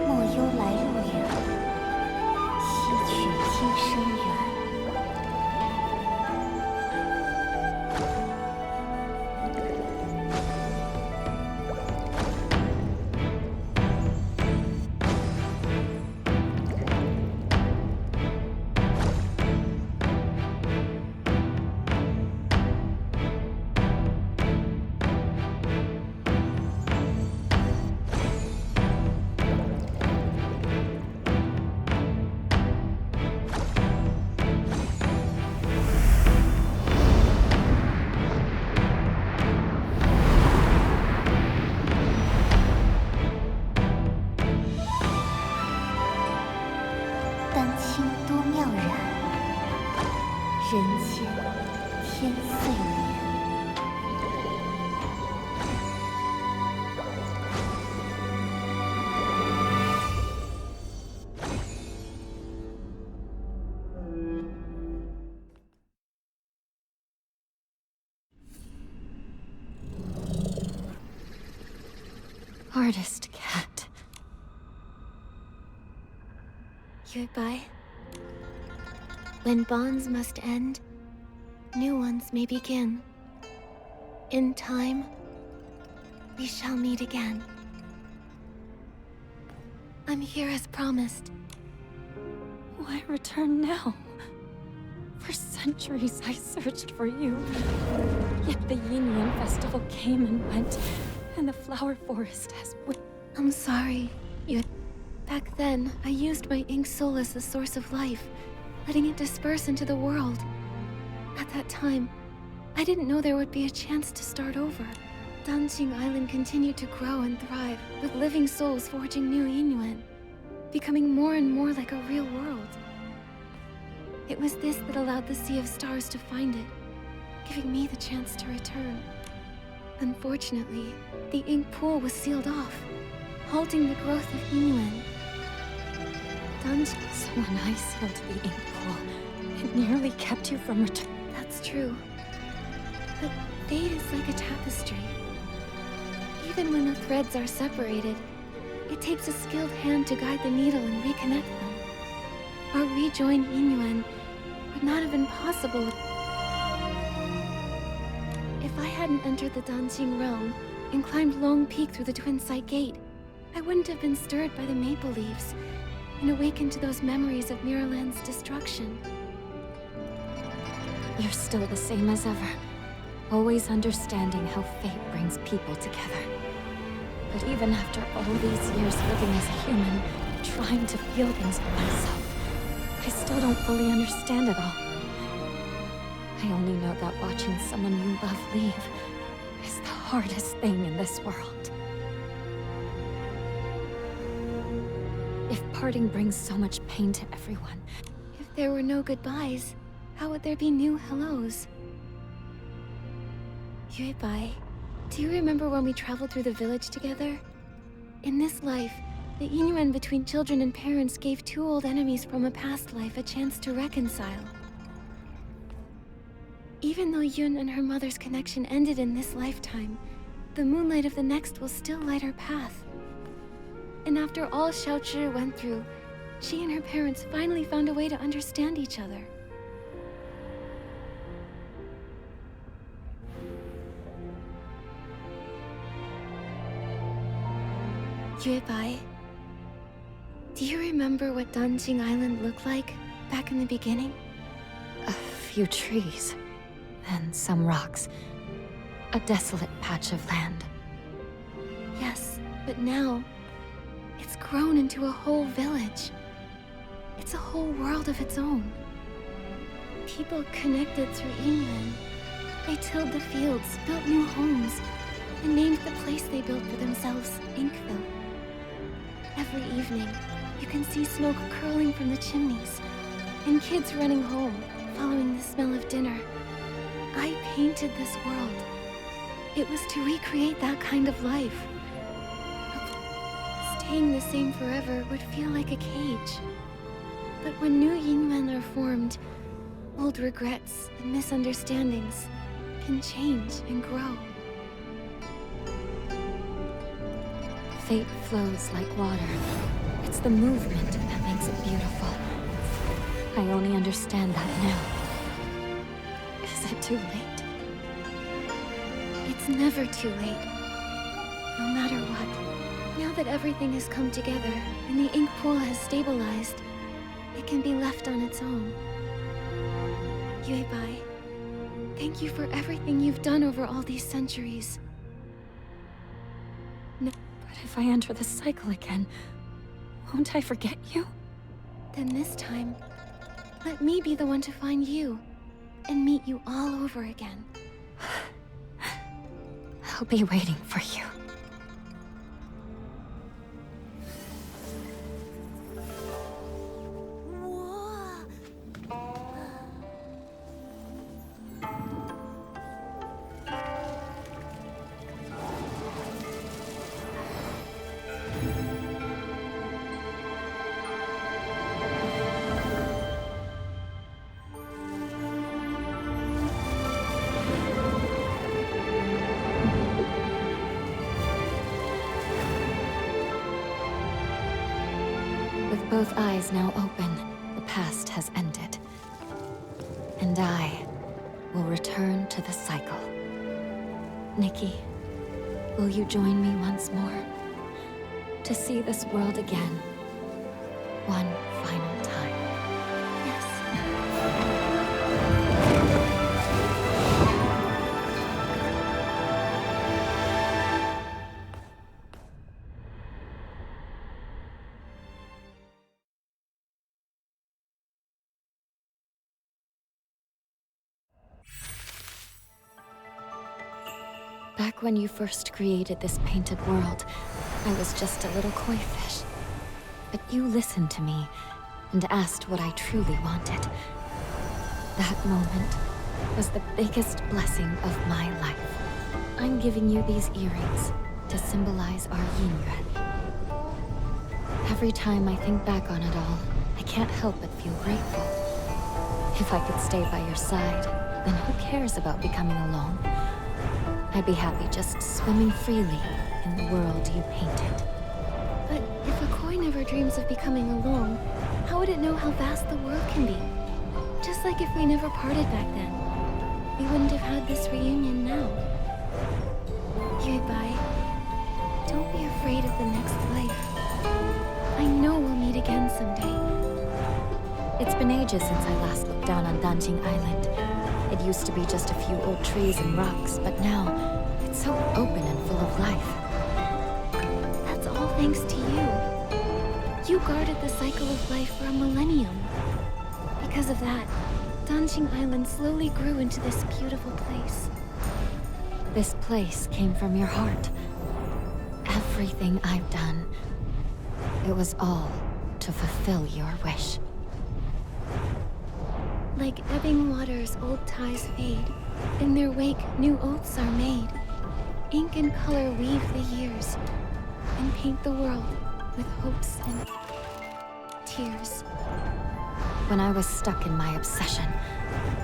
莫忧来路远，西去今生缘。丹青多妙然，人间天岁年。Artist cat. Goodbye. When bonds must end, new ones may begin. In time, we shall meet again. I'm here as promised. Why return now? For centuries I searched for you. Yet the Yin festival came and went, and the flower forest has I'm sorry, Yue. Back then, I used my ink soul as the source of life, letting it disperse into the world. At that time, I didn't know there would be a chance to start over. Danqing Island continued to grow and thrive, with living souls forging new Yinyuan, becoming more and more like a real world. It was this that allowed the Sea of Stars to find it, giving me the chance to return. Unfortunately, the ink pool was sealed off, halting the growth of Yinyuan. So when I sealed the ink pool, it nearly kept you from returning. That's true. But fate is like a tapestry. Even when the threads are separated, it takes a skilled hand to guide the needle and reconnect them. Our rejoined Yinyuan would not have been possible if I hadn't entered the Danqing realm and climbed Long Peak through the Twin Sight Gate. I wouldn't have been stirred by the maple leaves and awakened to those memories of Mirrorland's destruction. You're still the same as ever, always understanding how fate brings people together. But even after all these years living as a human, trying to feel things for myself, I still don't fully understand it all. I only know that watching someone you love leave is the hardest thing in this world. If parting brings so much pain to everyone, If there were no goodbyes, how would there be new hellos? Yuebai, do you remember when we traveled through the village together? In this life, the Yinyuan between children and parents gave two old enemies from a past life a chance to reconcile. Even though Yun and her mother's connection ended in this lifetime, the moonlight of the next will still light her path. And after all Xiaozhi went through, she and her parents finally found a way to understand each other. Yuebai, do you remember what Danqing Island looked like back in the beginning? A few trees, and some rocks. A desolate patch of land. Yes, but now, it's grown into a whole village. It's a whole world of its own. People connected through Yingyuan. They tilled the fields, built new homes, and named the place they built for themselves Inkville. Every evening, you can see smoke curling from the chimneys, and kids running home, following the smell of dinner. I painted this world. It was to recreate that kind of life. Staying the same forever would feel like a cage. But when new Yingyuan are formed, old regrets and misunderstandings can change and grow. Fate flows like water. It's the movement that makes it beautiful. I only understand that now. Is it too late? It's never too late. No matter what. Now that everything has come together and the ink pool has stabilized, it can be left on its own. Yuebai, thank you for everything you've done over all these centuries. No, but if I enter the cycle again, won't I forget you? Then this time, let me be the one to find you and meet you all over again. I'll be waiting for you. With both eyes now open, the past has ended. And I will return to the cycle. Nikki, will you join me once more? To see this world again, one final time. Back when you first created this painted world, I was just a little koi fish. But you listened to me and asked what I truly wanted. That moment was the biggest blessing of my life. I'm giving you these earrings to symbolize our Yingyuan. Every time I think back on it all, I can't help but feel grateful. If I could stay by your side, then who cares about becoming alone? I'd be happy just swimming freely in the world you painted. But if a koi never dreams of becoming alone, how would it know how vast the world can be? Just like if we never parted back then, we wouldn't have had this reunion now. Yuebai, don't be afraid of the next life. I know we'll meet again someday. It's been ages since I last looked down on Danqing Island. It used to be just a few old trees and rocks, but now, it's so open and full of life. That's all thanks to you. You guarded the cycle of life for a millennium. Because of that, Danqing Island slowly grew into this beautiful place. This place came from your heart. Everything I've done, it was all to fulfill your wish. Like ebbing waters, old ties fade. In their wake, new oaths are made. Ink and color weave the years, and paint the world with hopes and tears. When I was stuck in my obsession,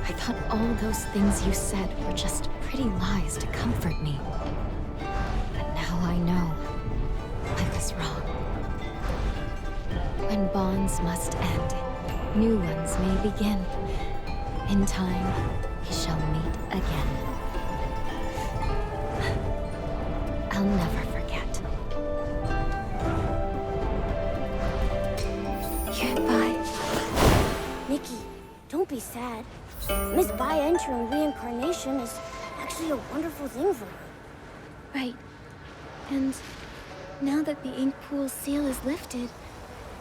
I thought all those things you said were just pretty lies to comfort me. But now I know I was wrong. When bonds must end, new ones may begin. In time, we shall meet again. I'll never forget. Miss Bai entering reincarnation is actually a wonderful thing for her. Right. And now that the ink pool's seal is lifted,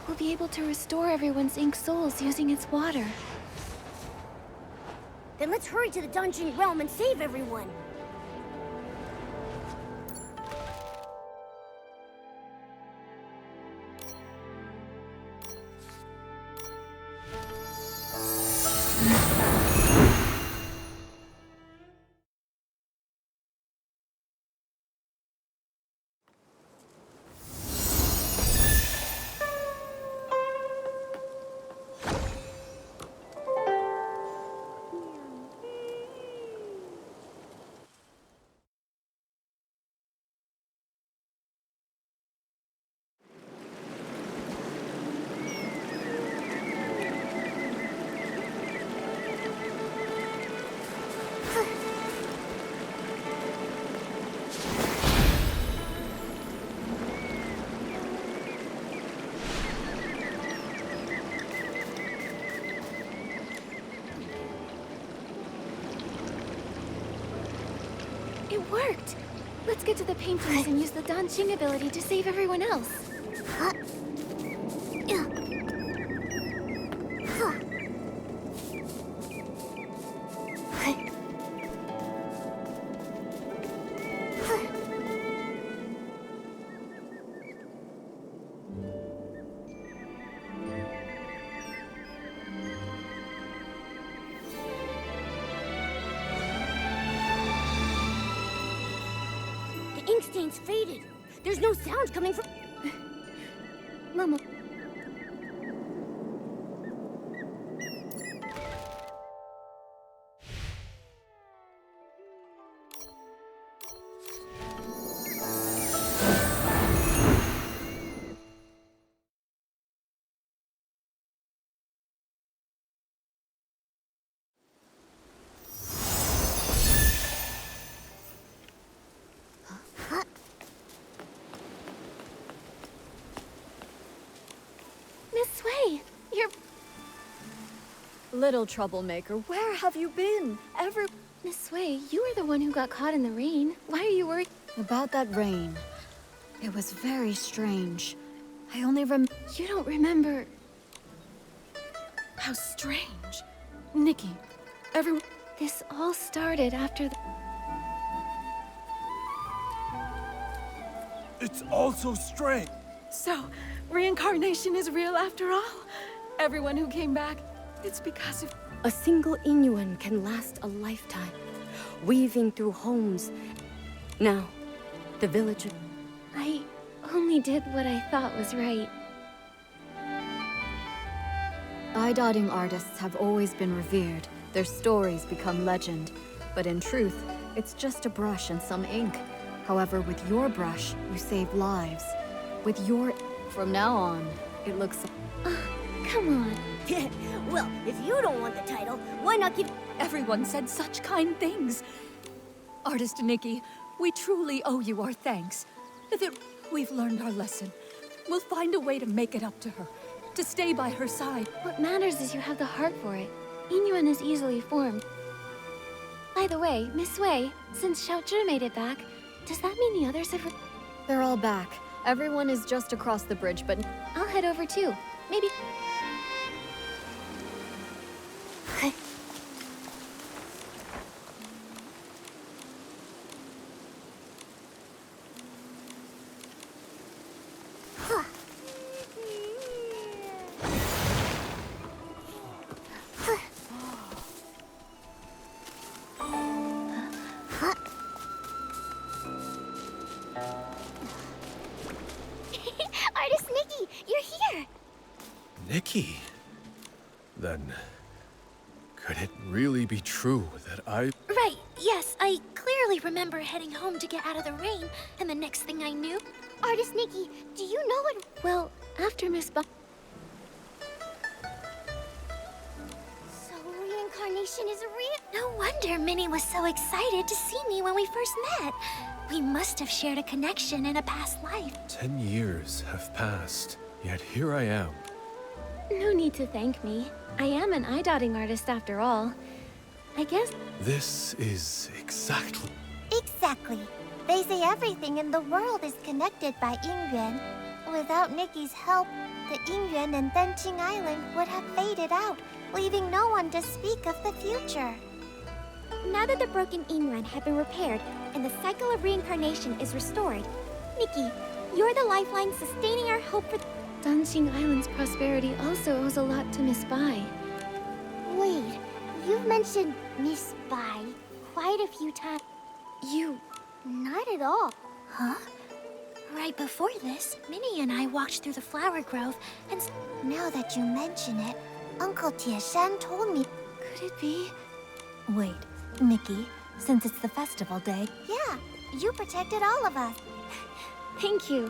we'll be able to restore everyone's ink souls using its water. Then let's hurry to the Danqing realm and save everyone. It worked! Let's get to the paintings and use the Danqing ability to save everyone else. The ink stain's faded. There's no sound coming from... Mama. Miss Wei, you're... Little troublemaker, where have you been? Miss Wei, you were the one who got caught in the rain. Why are you worried? About that rain. It was very strange. I only You don't remember... How strange. Nikki, everyone... This all started after the... It's all so strange. So, reincarnation is real after all? Everyone who came back, it's because of... A single Inuan can last a lifetime, weaving through homes. Now, the village... I only did what I thought was right. Eye-dotting artists have always been revered. Their stories become legend. But in truth, it's just a brush and some ink. However, with your brush, you save lives. With your... From now on, it looks... Come on. Well, if you don't want the title, why not give... Everyone said such kind things. Artist Nikki, we truly owe you our thanks. We've learned our lesson. We'll find a way to make it up to her. To stay by her side. What matters is you have the heart for it. Inuan is easily formed. By the way, Miss Wei, since Xiaozhi made it back, does that mean the others have... They're all back. Everyone is just across the bridge, but... I'll head over too. Maybe... Artist Nikki, you're here! Nikki? Then... could it really be true that I... Right, yes, I clearly remember heading home to get out of the rain, and the next thing I knew... Artist Nikki, do you know what... Well, after Miss Ba... So reincarnation is real? No wonder Minnie was so excited to see me when we first met. We must have shared a connection in a past life. 10 years have passed, yet here I am. No need to thank me. I am an eye-dotting artist after all. I guess... This is exactly... Exactly. They say everything in the world is connected by Yingyuan. Without Nikki's help, the Yingyuan and Danqing Island would have faded out, leaving no one to speak of the future. Now that the broken Yingyuan have been repaired and the cycle of reincarnation is restored, Nikki, you're the lifeline sustaining our hope for... Danqing Island's prosperity also owes a lot to Miss Bai. Wait, you've mentioned Miss Bai quite a few times. You... Not at all. Huh? Right before this, Minnie and I walked through the flower grove, and now that you mention it, Uncle Tieshan told me... Could it be? Wait, Nikki, since it's the festival day... Yeah, you protected all of us. Thank you.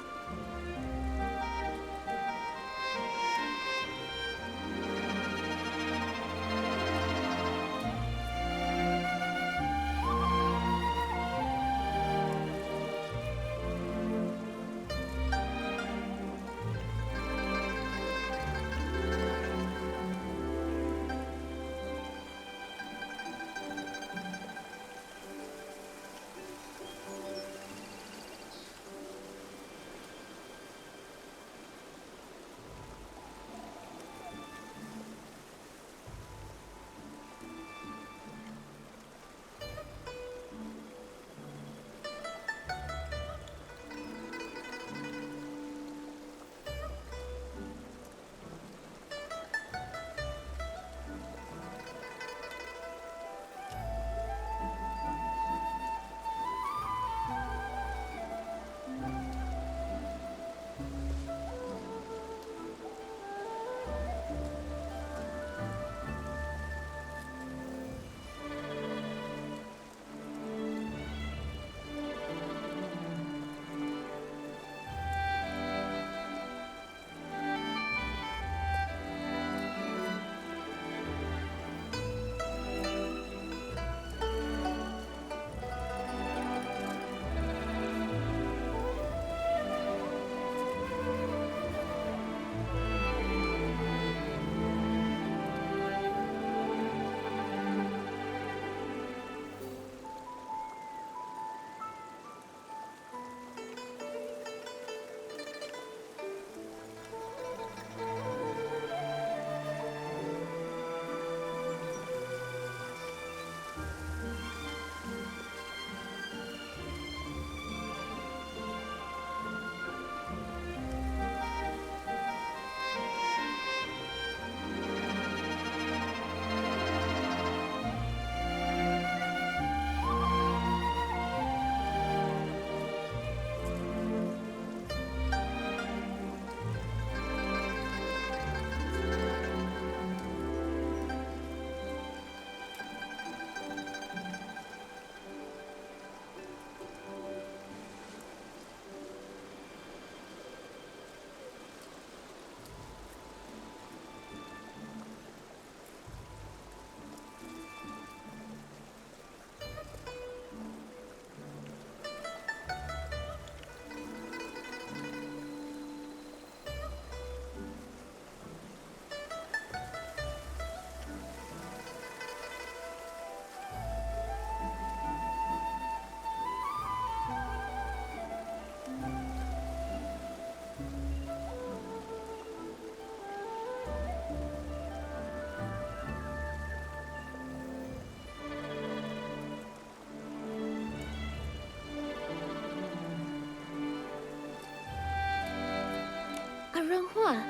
Ronghua.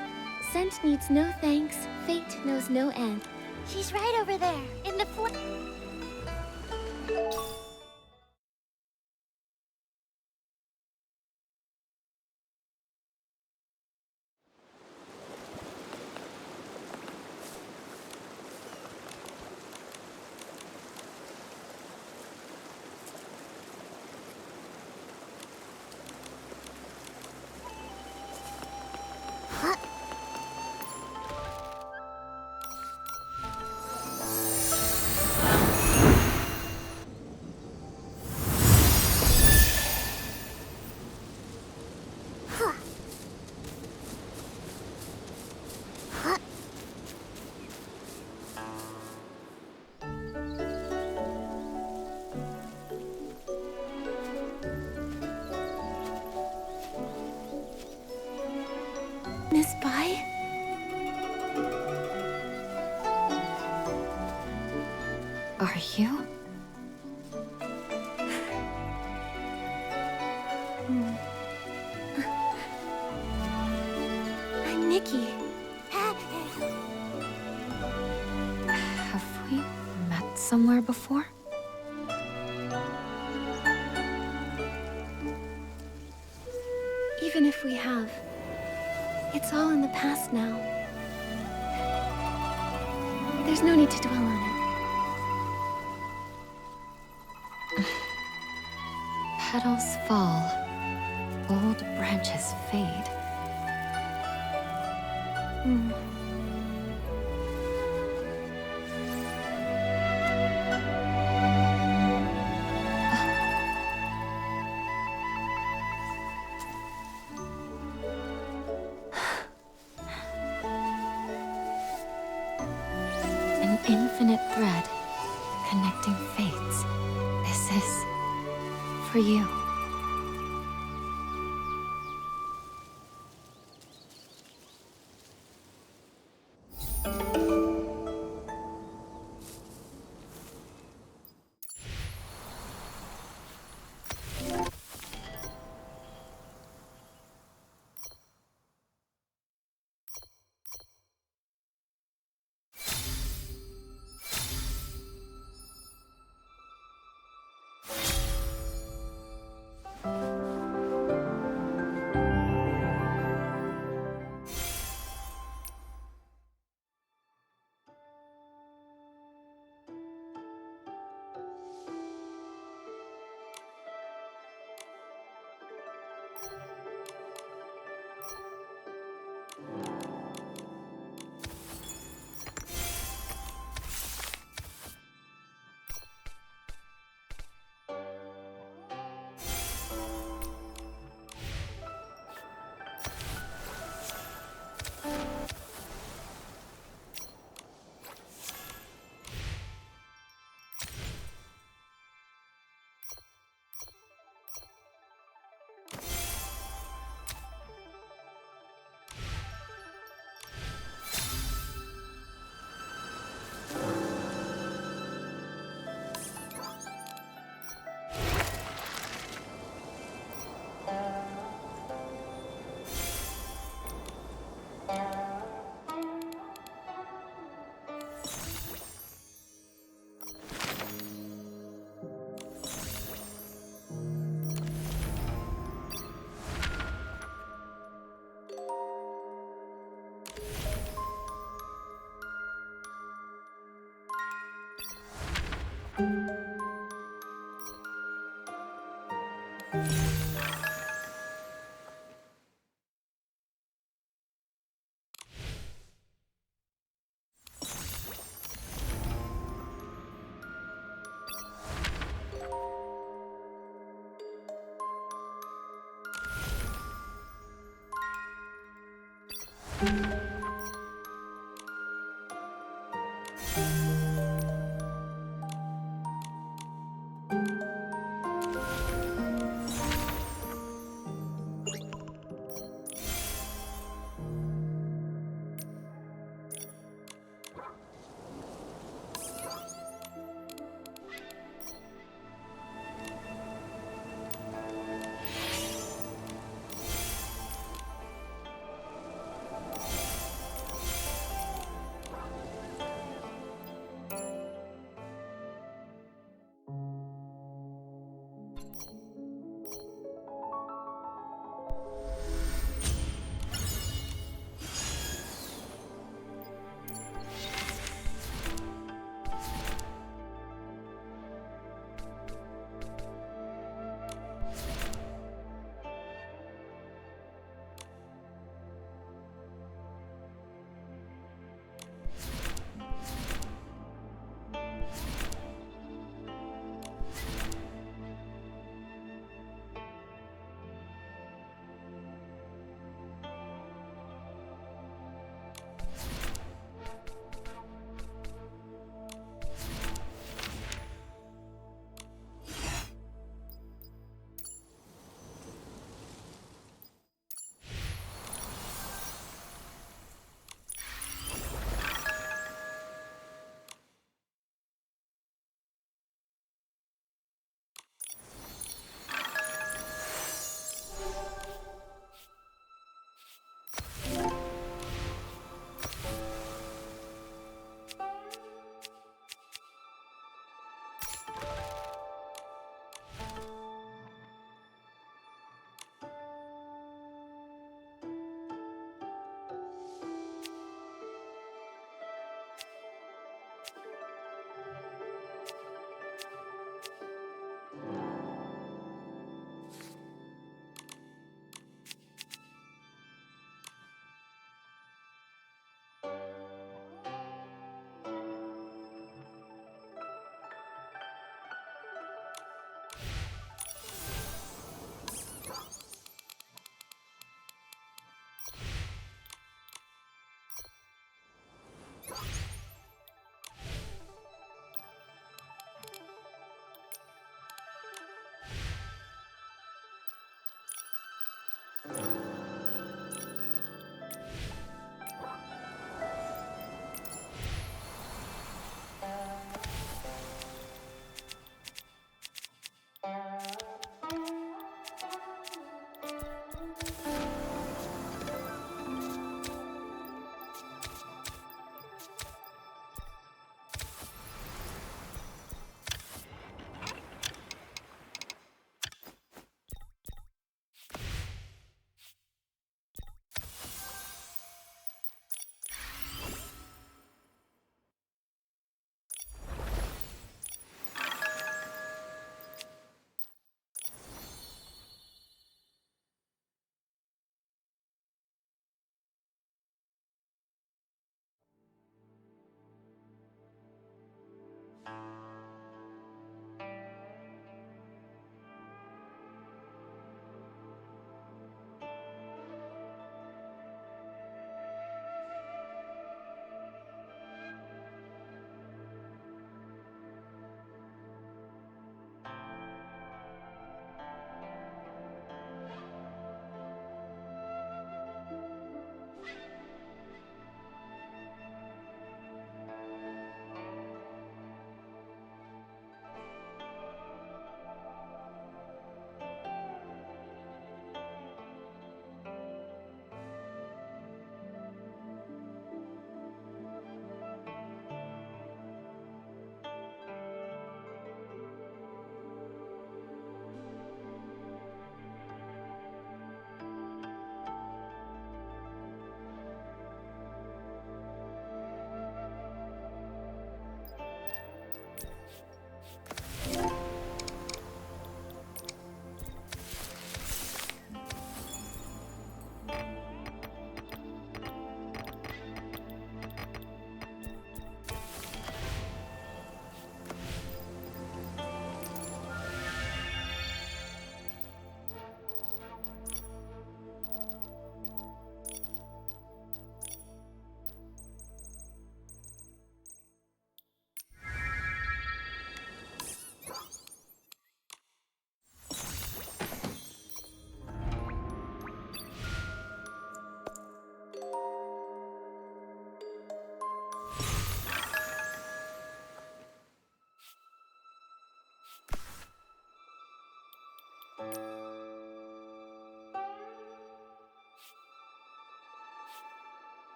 Scent needs no thanks, fate knows no end. She's right over there, in the spy? Are you? I'm Nikki. Have we met somewhere before? Even if we have, it's all in the past now. There's no need to dwell on it. Petals fall, old branches fade. An infinite thread connecting fates. This is for you.